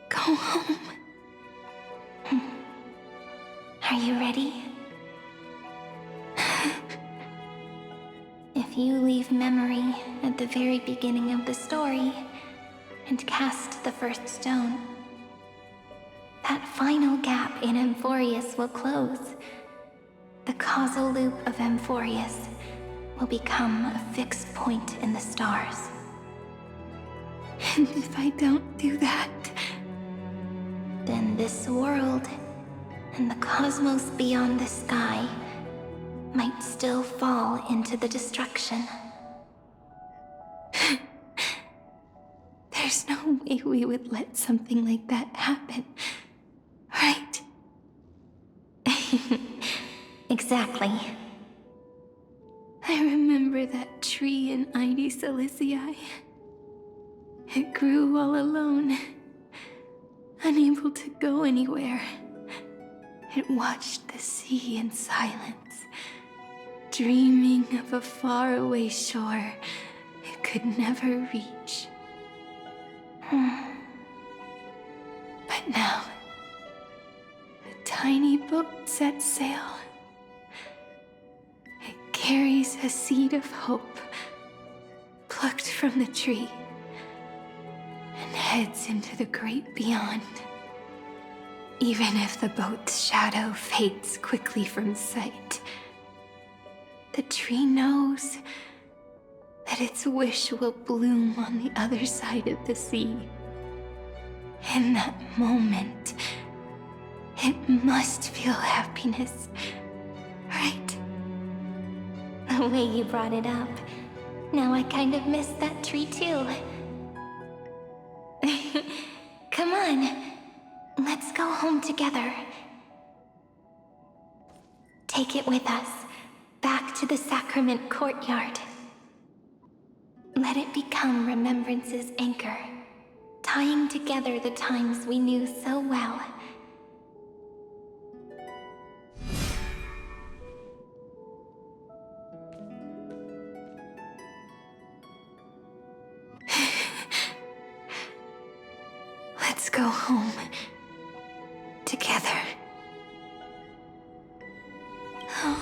go home. Are you ready? If you leave memory at the very beginning of the story and cast the first stone, that final gap in Amphorius will close, the causal loop of Amphorius will become a fixed point in the stars. And if I don't do that, then this world and the cosmos beyond the sky might still fall into the destruction. There's no way we would let something like that happen, right? Exactly. I remember that tree in Ide Silicii. It grew all alone, unable to go anywhere. It watched the sea in silence, dreaming of a faraway shore it could never reach. But now, a tiny boat sets sail. It carries a seed of hope, plucked from the tree, and heads into the great beyond. Even if the boat's shadow fades quickly from sight, the tree knows that its wish will bloom on the other side of the sea. In that moment, it must feel happiness, right? The way you brought it up, now I kind of miss that tree too. Come on, let's go home together. Take it with us, back to the sacrament courtyard. Let it become Remembrance's anchor, tying together the times we knew so well. Let's go home together. Oh,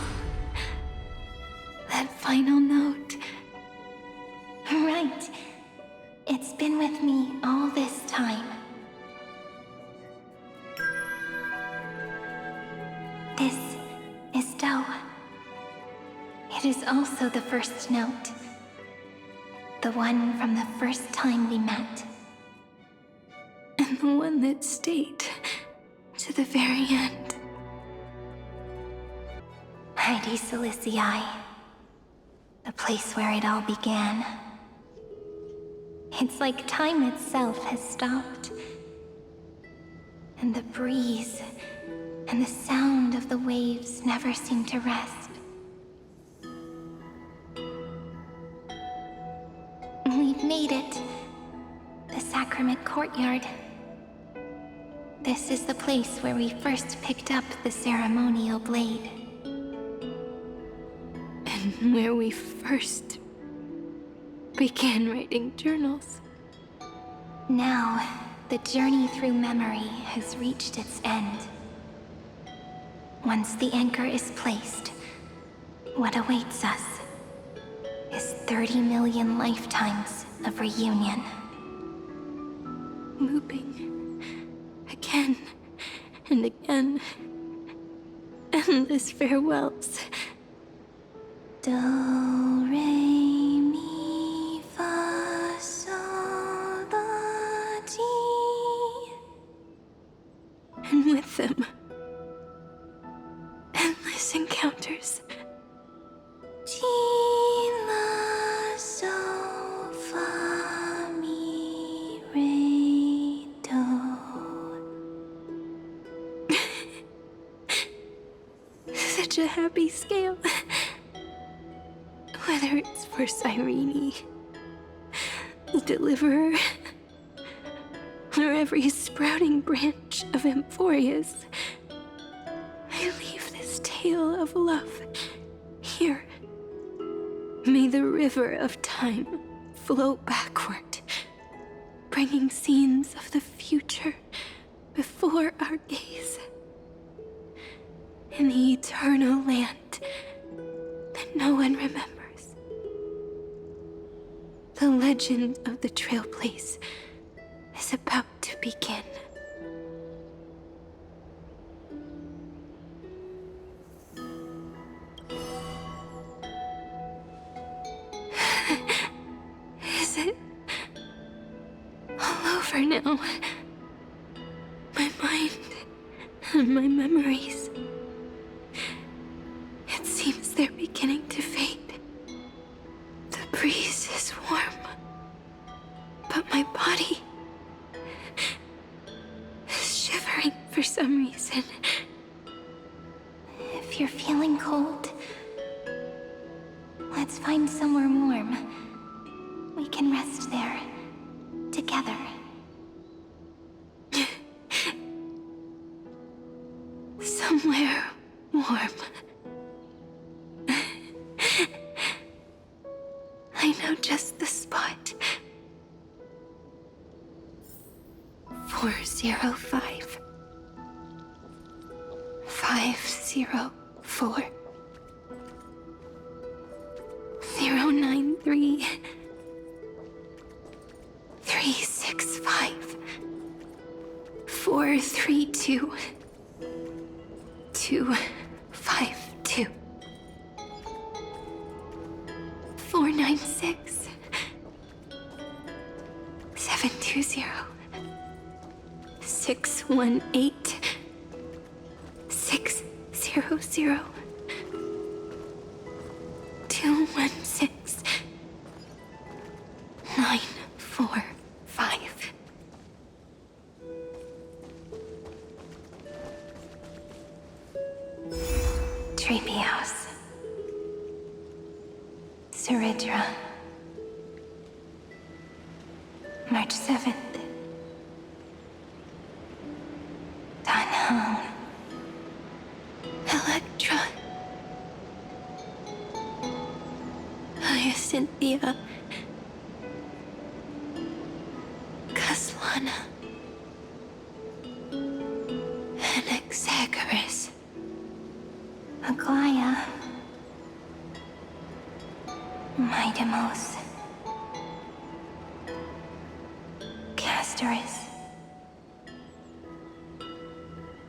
that final note. Right. It's been with me all this time. This is Do. It is also the first note. The one from the first time we met. And the one that stayed to the very end. Ide Silicii. The place where it all began. It's like time itself has stopped. And the breeze and the sound of the waves never seem to rest. We've made it. The sacrament courtyard. This is the place where we first picked up the ceremonial blade. And where we first began writing journals. Now, the journey through memory has reached its end. Once the anchor is placed, what awaits us is 30 million lifetimes of reunion. Looping again and again. Endless farewells. Do, re, mi, fa, sol, la, ti. And with them, endless encounters. Ti, la, sol, fa, mi, re, do. Such a happy scale. Whether it's for Cyrene, the Deliverer, or every sprouting branch of Amphorius, I leave this tale of love here. May the river of time flow backward, bringing scenes of the future before our gaze. In the eternal land that no one remembers. The legend of the Trail Place is about to begin. over now. My mind and my memories. It seems they're beginning to fade. The breeze is warm, but my body is shivering for some reason. If you're feeling cold, let's find somewhere warm. We can rest there, together. Somewhere warm. I know just the spot. 405. 504. 093. 365. 432. 252. 496. 720. 618. 600. 216. 945. Treehouse. Suridra. March 7th. Danhong. Electra. Hyacinthia. Kaslana. Anaxagoras. Aglaya. Midemos. Castoris.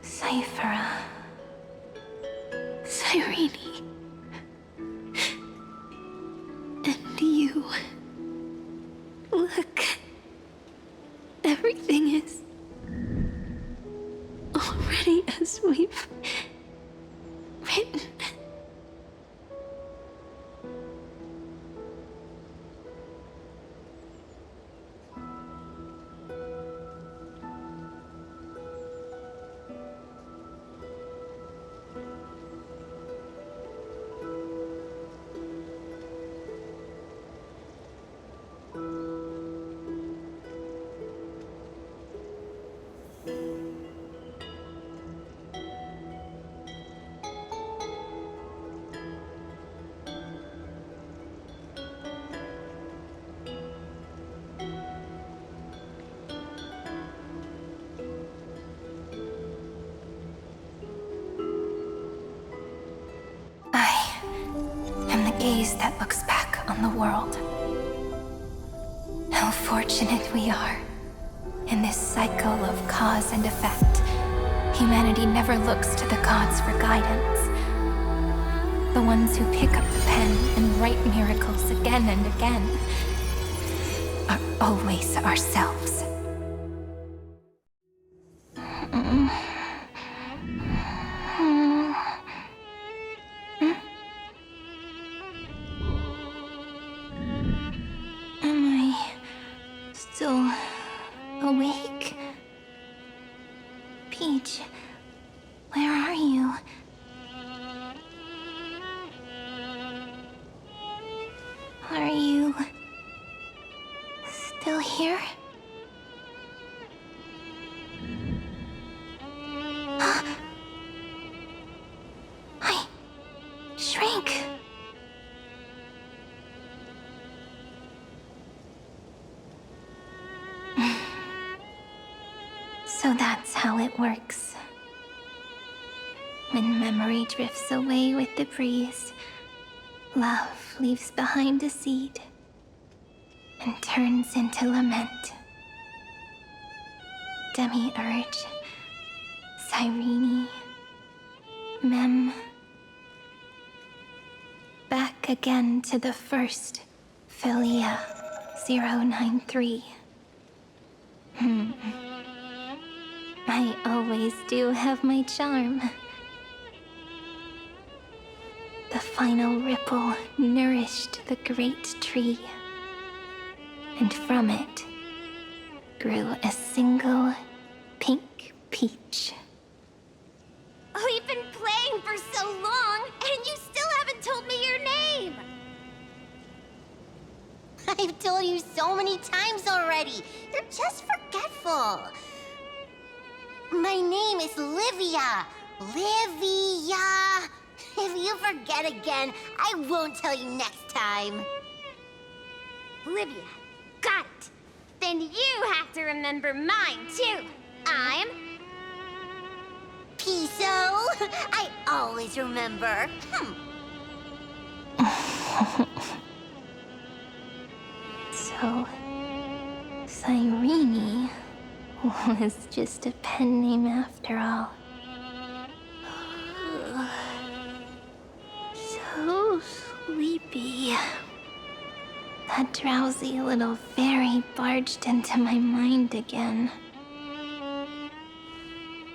Cyphera. Cyrene. And you. Look. Everything is already as we've written. Gaze that looks back on the world. How fortunate we are. In this cycle of cause and effect, humanity never looks to the gods for guidance. The ones who pick up the pen and write miracles again and again are always ourselves. Still awake? Peach, where are you? Are you still here? I shrank. So that's how it works. When memory drifts away with the breeze, love leaves behind a seed and turns into lament. Demiurge, Cyrene, Mem. Back again to the first, Philia 093. I always do have my charm. The final ripple nourished the great tree, and from it grew a single pink peach. We've been playing for so long, and you still haven't told me your name! I've told you so many times already. You're just forgetful. My name is Livia. Livia. If you forget again, I won't tell you next time. Livia. Got it. Then you have to remember mine, too. I'm... Piso. I always remember. So, Cyrene was just a pen name after all. So sleepy. That drowsy little fairy barged into my mind again.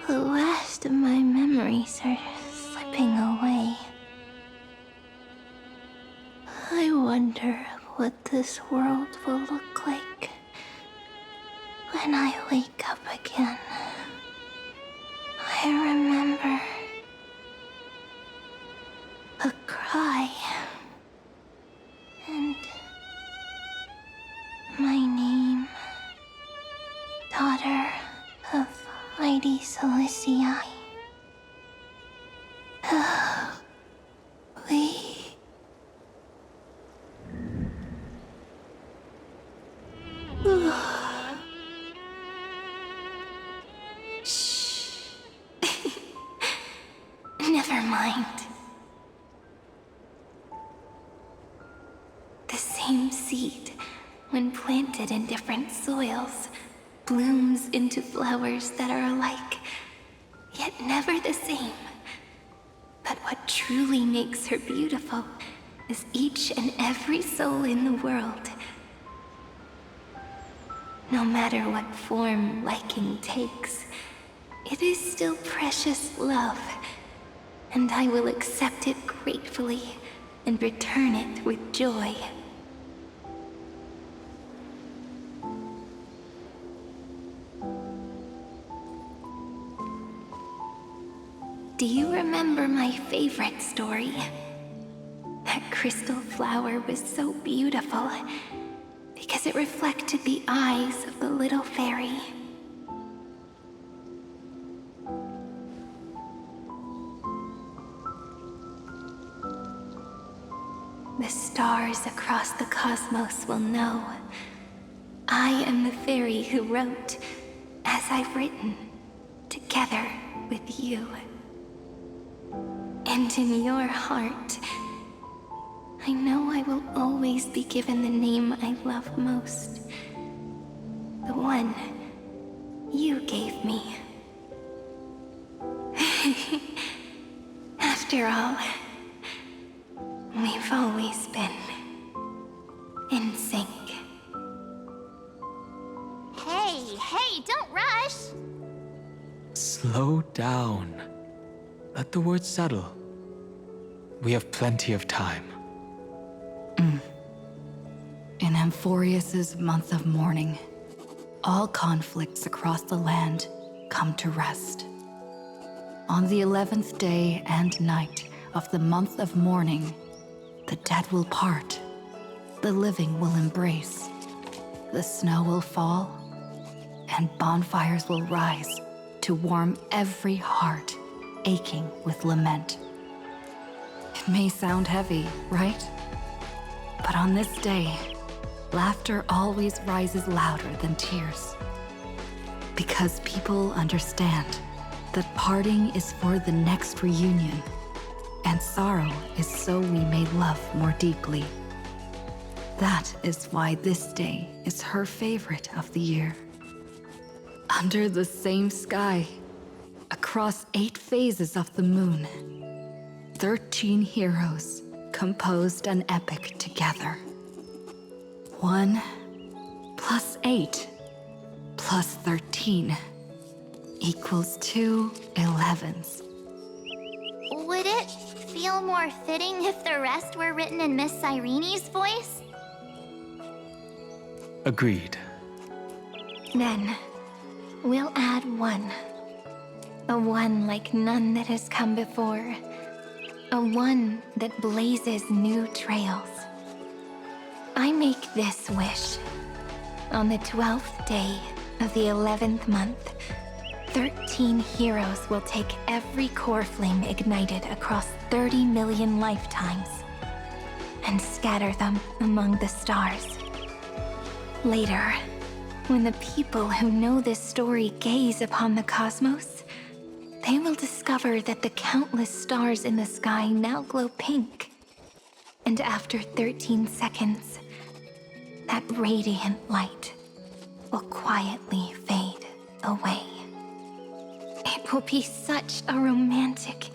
The last of my memories are slipping away. I wonder what this world will look like when I wake up again. I remember a cry and my name, daughter of Lady Celestii. Shh. Never mind. The same seed, when planted in different soils, blooms into flowers that are alike, yet never the same. But what truly makes her beautiful is each and every soul in the world. No matter what form liking takes, it is still precious love, and I will accept it gratefully and return it with joy. Do you remember my favorite story? That crystal flower was so beautiful because it reflected the eyes of the little fairy. The stars across the cosmos will know I am the fairy who wrote, as I've written, together with you. And in your heart, I know I will always be given the name I love most. The one you gave me. After all, we've always been in sync. Hey, don't rush! Slow down. Let the words settle. We have plenty of time. In Amphorius's month of mourning, all conflicts across the land come to rest. On the 11th day and night of the month of mourning, the dead will part, the living will embrace, the snow will fall, and bonfires will rise to warm every heart aching with lament. It may sound heavy, right? But on this day, laughter always rises louder than tears. Because people understand that parting is for the next reunion, and sorrow is so we may love more deeply. That is why this day is her favorite of the year. Under the same sky, across 8 phases of the moon, 13 heroes composed an epic together. 1 + 8 plus 13 equals 2 11s. Would it feel more fitting if the rest were written in Miss Cyrene's voice? Agreed. Then, we'll add 1. A 1 like none that has come before. A 1 that blazes new trails. I make this wish. On the 12th day of the 11th month, 13 heroes will take every core flame ignited across 30 million lifetimes and scatter them among the stars. Later, when the people who know this story gaze upon the cosmos, they will discover that the countless stars in the sky now glow pink. And after 13 seconds, that radiant light will quietly fade away. It will be such a romantic,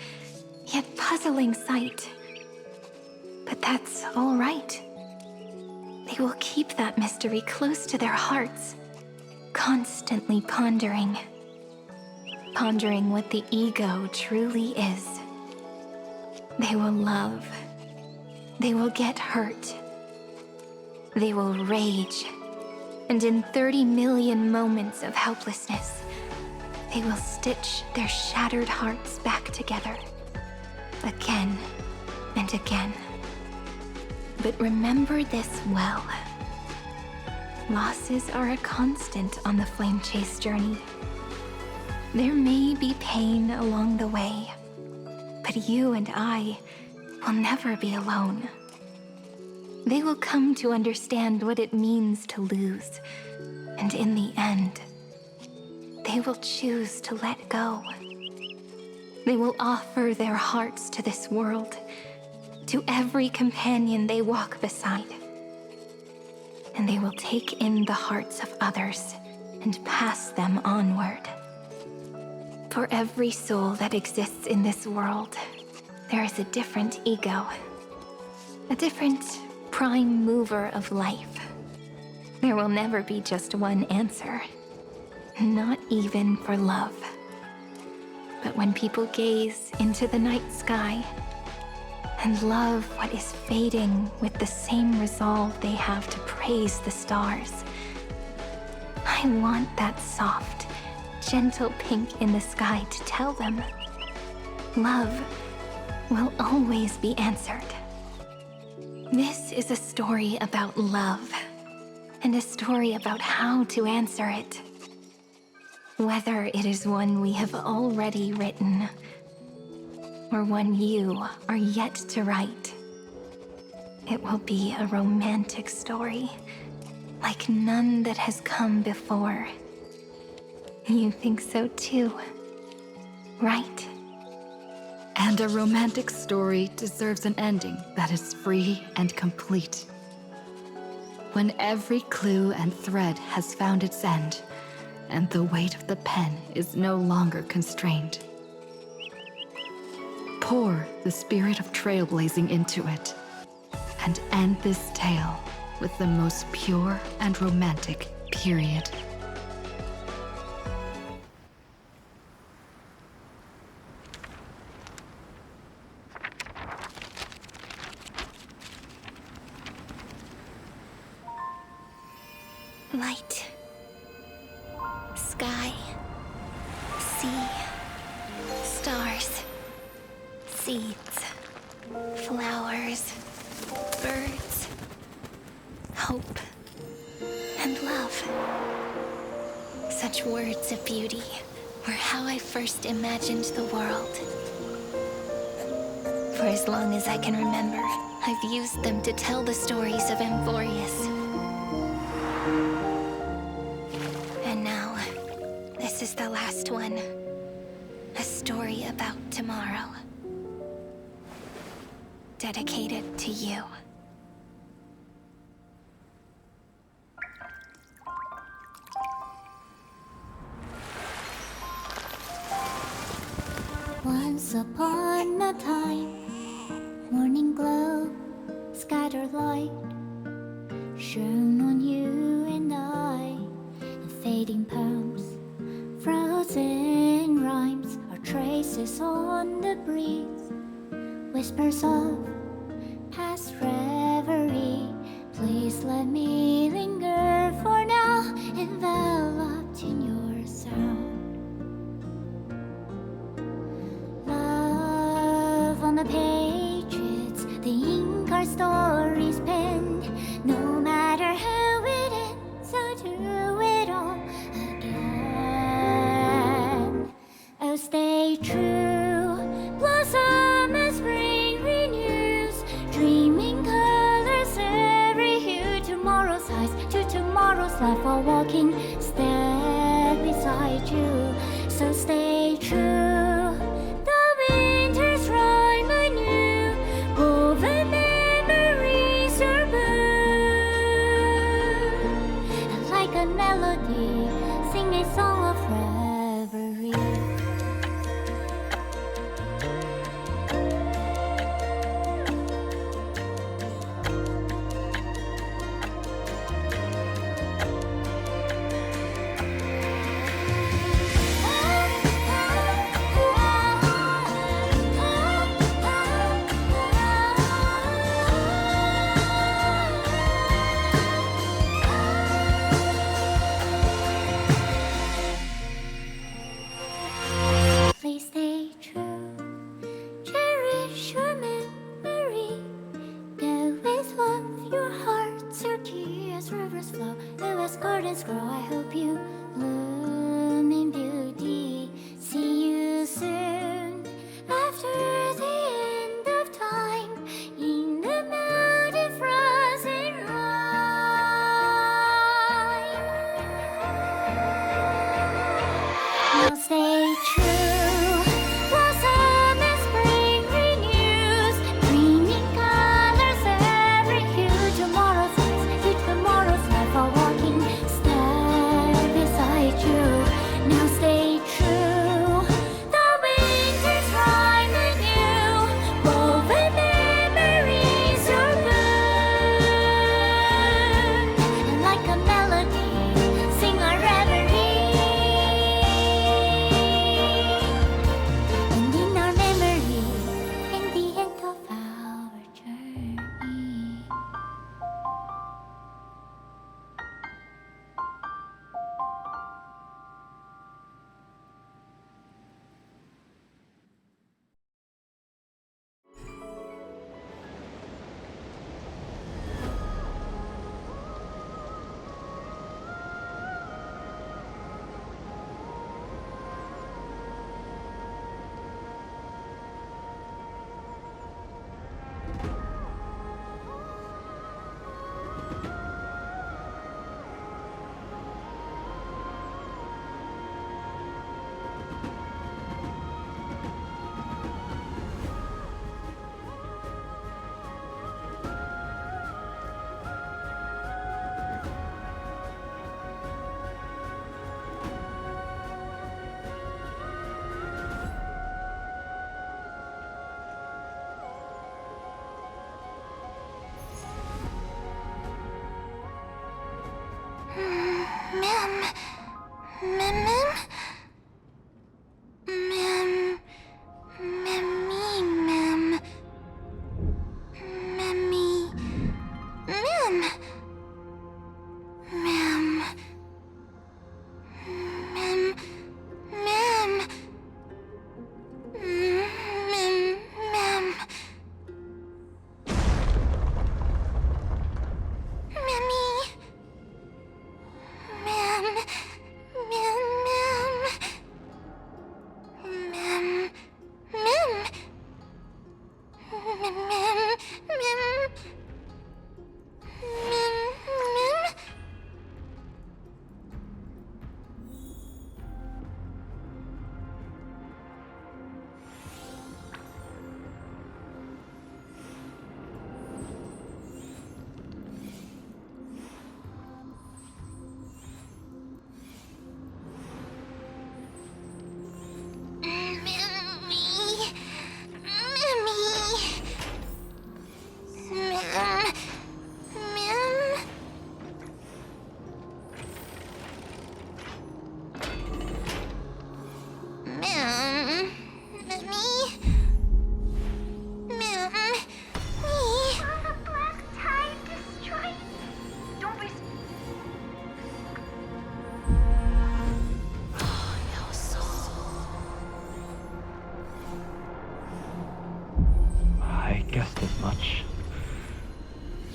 yet puzzling sight. But that's all right. They will keep that mystery close to their hearts, constantly pondering what the ego truly is. They will love. They will get hurt. They will rage. And in 30 million moments of helplessness, they will stitch their shattered hearts back together, again and again. But remember this well. Losses are a constant on the flame chase journey. There may be pain along the way, but you and I will never be alone. They will come to understand what it means to lose, and in the end, they will choose to let go. They will offer their hearts to this world, to every companion they walk beside. And they will take in the hearts of others and pass them onward. For every soul that exists in this world, there is a different ego, a different prime mover of life. There will never be just one answer, not even for love. But when people gaze into the night sky and love what is fading with the same resolve they have to praise the stars, I want that soft, gentle pink in the sky to tell them love will always be answered. This is a story about love, and a story about how to answer it. Whether it is one we have already written, or one you are yet to write, it will be a romantic story, like none that has come before. You think so too, right? And a romantic story deserves an ending that is free and complete. When every clue and thread has found its end, and the weight of the pen is no longer constrained. Pour the spirit of trailblazing into it, and end this tale with the most pure and romantic period. Light. Sky. Sea. Stars. Seeds. Flowers. Birds. Hope. And love. Such words of beauty were how I first imagined the world. For as long as I can remember, I've used them to tell the stories of Amphorius. And now, this is the last one. A story about tomorrow. Dedicated to you. Once upon a time, morning glow, scattered light, shone on you and I, a fading pearl. on the breeze, whispers of past reverie. Please let me linger for now, enveloped in your sound. Love on the pages, the ink our stories penned. No matter how it ends, I'll do it all again. Oh, stay true, blossom as spring renews, dreaming colors every hue. Tomorrow's eyes to tomorrow's life, while walking step beside you. So stay true, the winter's rhyme anew, woven memories are blue. And like a melody, sing a song of reverie. Please stay true, cherish your memory. Go with love, your heart's your key as rivers flow, as gardens grow. I hope you bloom in beauty. See you soon after the end of time, in the mountain frozen rime. Now stay true, blossom as spring renews, dreaming colors every hue. Tomorrow's eyes to tomorrow's life, while walking step beside you. Now stay true, the winter's rhyme anew, woven memories are blue. And like a melody, sing our reverie. And in our memory, in the end of our journey. Ma'am. Ma'am. Ma'am. Mammy, ma'am. Mammy. Ma'am. Ma'am. Ma'am. Ma'am. Ma'am. Mammy. Ma'am. Ma'am.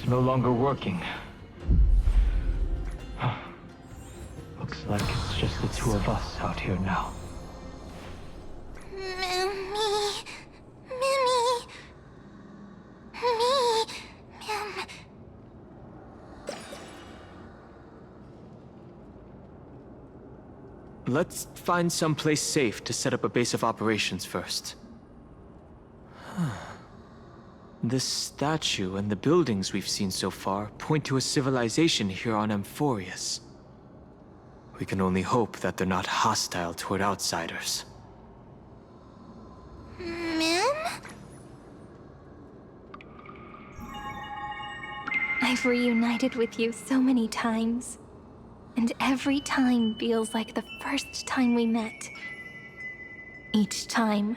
It's no longer working. Looks like it's just the two of us out here now. Let's find someplace safe to set up a base of operations first. This statue and the buildings we've seen so far point to a civilization here on Amphorius. We can only hope that they're not hostile toward outsiders. Mim? I've reunited with you so many times. And every time feels like the first time we met. Each time,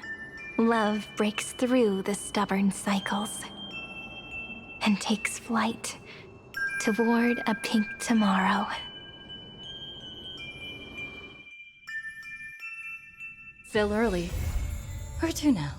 love breaks through the stubborn cycles and takes flight toward a pink tomorrow. Still early. Where to now?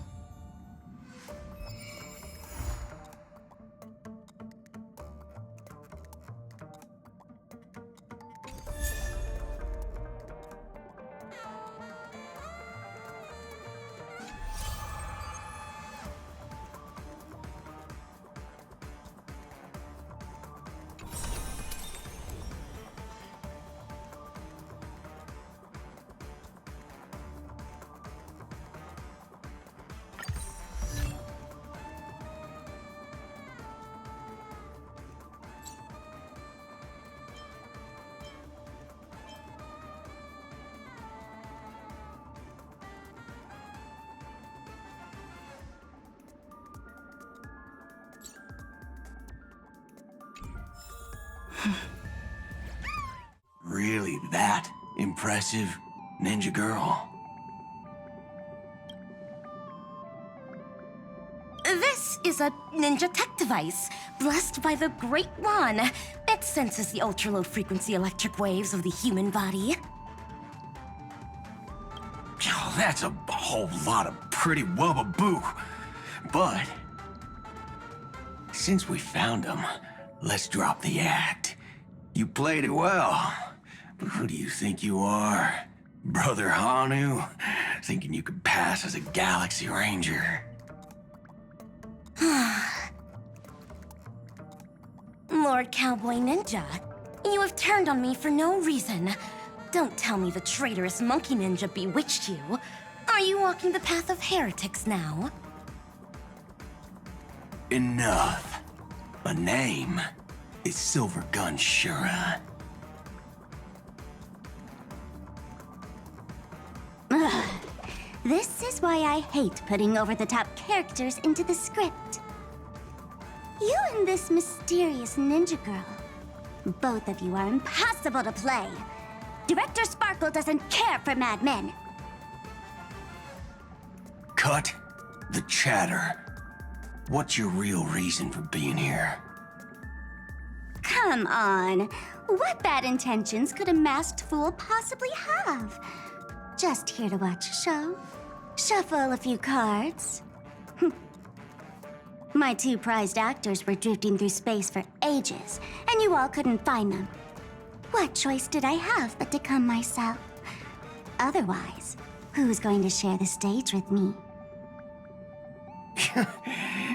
Really that impressive, ninja girl? This is a ninja tech device, blessed by the Great One. It senses the ultra-low frequency electric waves of the human body. Oh, that's a whole lot of pretty wubba-boo. But since we found him, let's drop the act. You played it well. But who do you think you are? Brother Hanu? Thinking you could pass as a Galaxy Ranger? Lord Cowboy Ninja, you have turned on me for no reason. Don't tell me the traitorous monkey ninja bewitched you. Are you walking the path of heretics now? Enough. A name is Silvergun Shura. Ugh. This is why I hate putting over-the-top characters into the script. You and this mysterious ninja girl, both of you are impossible to play. Director Sparkle doesn't care for madmen. Cut the chatter. What's your real reason for being here? Come on. What bad intentions could a masked fool possibly have? Just here to watch a show. Shuffle a few cards. My two prized actors were drifting through space for ages, and you all couldn't find them. What choice did I have but to come myself? Otherwise, who's going to share the stage with me?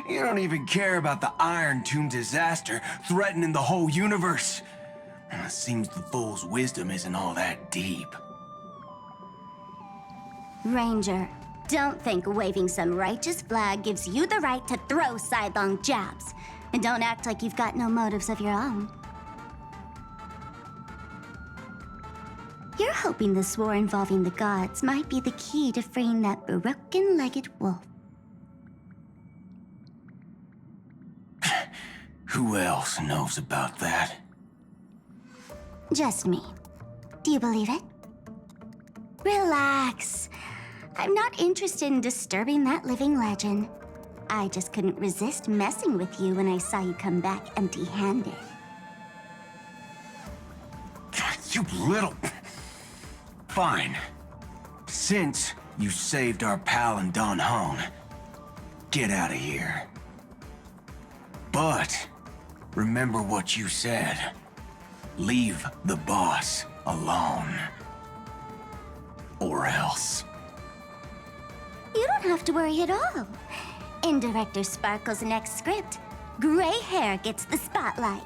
You don't even care about the Iron Tomb disaster threatening the whole universe. It seems the fool's wisdom isn't all that deep. Ranger, don't think waving some righteous flag gives you the right to throw sidelong jabs. And don't act like you've got no motives of your own. You're hoping this war involving the gods might be the key to freeing that broken-legged wolf. Who else knows about that? Just me. Do you believe it? Relax. I'm not interested in disturbing that living legend. I just couldn't resist messing with you when I saw you come back empty-handed. You little... Fine. Since you saved our pal and Don Hong, get out of here. But remember what you said. Leave the boss alone. Or else. You don't have to worry at all. In Director Sparkle's next script, gray hair gets the spotlight.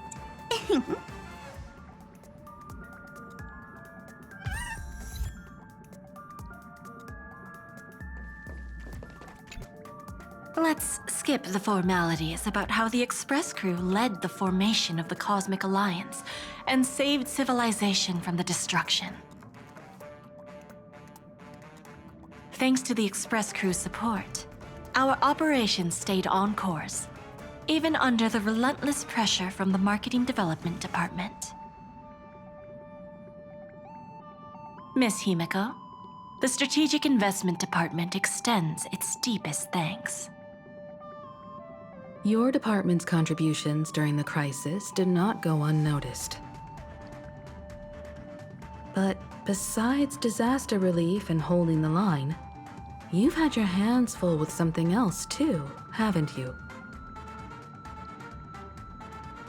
Let's skip the formalities about how the Express crew led the formation of the Cosmic Alliance and saved civilization from the destruction. Thanks to the Express crew's support, our operations stayed on course, even under the relentless pressure from the Marketing Development Department. Miss Himiko, the Strategic Investment Department extends its deepest thanks. Your department's contributions during the crisis did not go unnoticed. But besides disaster relief and holding the line, you've had your hands full with something else too, haven't you?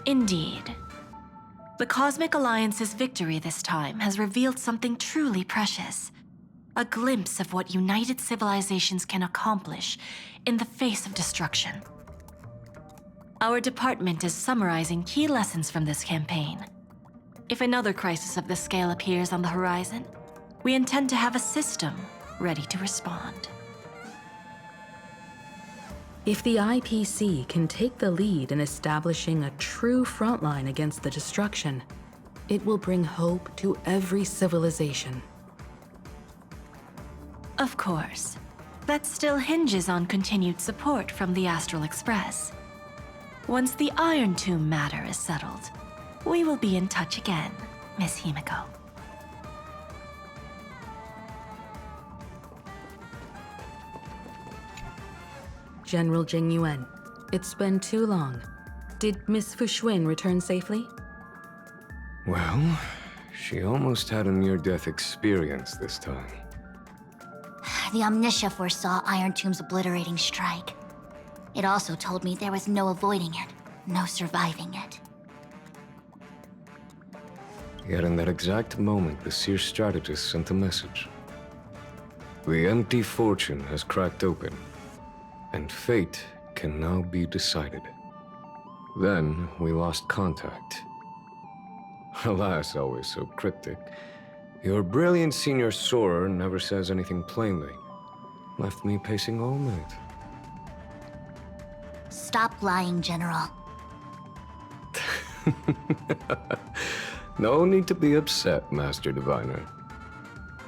Indeed. The Cosmic Alliance's victory this time has revealed something truly precious. A glimpse of what united civilizations can accomplish in the face of destruction. Our department is summarizing key lessons from this campaign. If another crisis of this scale appears on the horizon, we intend to have a system ready to respond. If the IPC can take the lead in establishing a true frontline against the destruction, it will bring hope to every civilization. Of course, that still hinges on continued support from the Astral Express. Once the Iron Tomb matter is settled, we will be in touch again, Miss Himiko. General Jing Yuan, it's been too long. Did Miss Fuxuan return safely? Well, she almost had a near-death experience this time. The Omniscia foresaw Iron Tomb's obliterating strike. It also told me there was no avoiding it, no surviving it. Yet in that exact moment, the Seer strategist sent a message. The empty fortune has cracked open, and fate can now be decided. Then we lost contact. Alas, always so cryptic. Your brilliant senior soarer never says anything plainly. Left me pacing all night. Stop lying, General. No need to be upset, Master Diviner.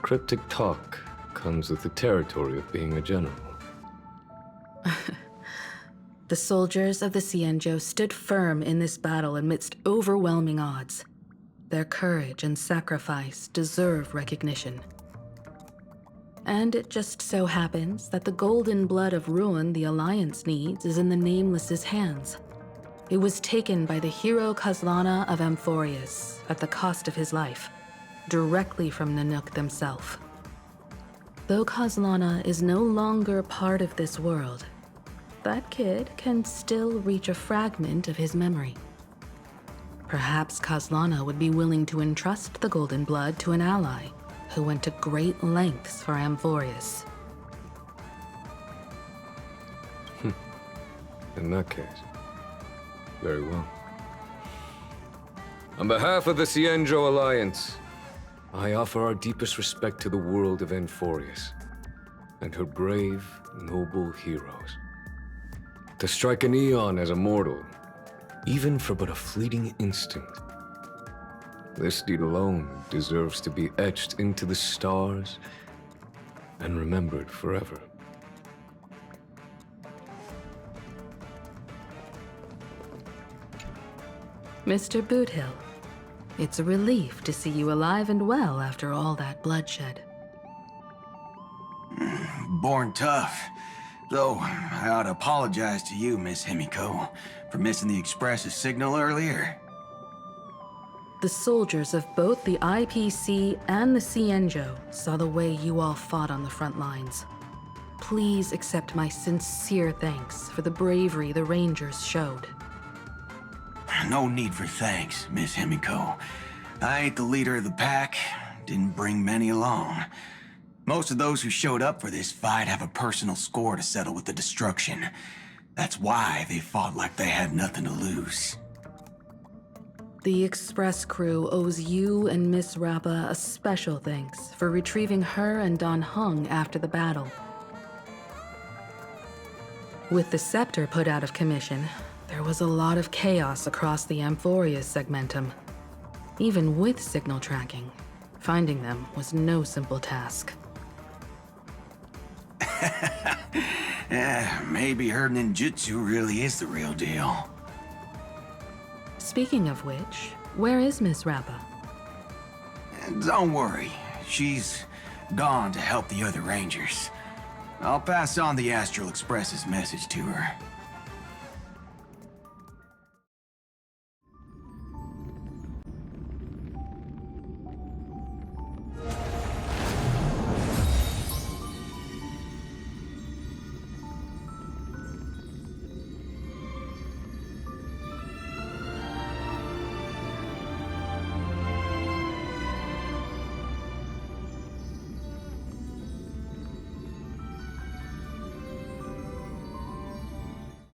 Cryptic talk comes with the territory of being a general. The soldiers of the Cienjo stood firm in this battle amidst overwhelming odds. Their courage and sacrifice deserve recognition. And it just so happens that the golden blood of ruin the Alliance needs is in the Nameless's hands. It was taken by the hero Kazlana of Amphorius at the cost of his life, directly from Nanook themselves. Though Kazlana is no longer part of this world, that kid can still reach a fragment of his memory. Perhaps Kazlana would be willing to entrust the golden blood to an ally who went to great lengths for Amphorius. In that case, very well. On behalf of the Cienjo Alliance, I offer our deepest respect to the world of Amphorius and her brave, noble heroes. To strike an eon as a mortal, even for but a fleeting instant, this deed alone deserves to be etched into the stars and remembered forever. Mr. Boothill, it's a relief to see you alive and well after all that bloodshed. Born tough. Though, I ought to apologize to you, Miss Himiko, for missing the Express's signal earlier. The soldiers of both the IPC and the Cienjo saw the way you all fought on the front lines. Please accept my sincere thanks for the bravery the Rangers showed. No need for thanks, Miss Himiko. I ain't the leader of the pack, didn't bring many along. Most of those who showed up for this fight have a personal score to settle with the destruction. That's why they fought like they had nothing to lose. The Express crew owes you and Miss Rappa a special thanks for retrieving her and Don Hung after the battle. With the scepter put out of commission, there was a lot of chaos across the Amphoria's segmentum. Even with signal tracking, finding them was no simple task. Maybe her ninjutsu really is the real deal. Speaking of which, where is Miss Rappa? Don't worry, she's gone to help the other Rangers. I'll pass on the Astral Express's message to her.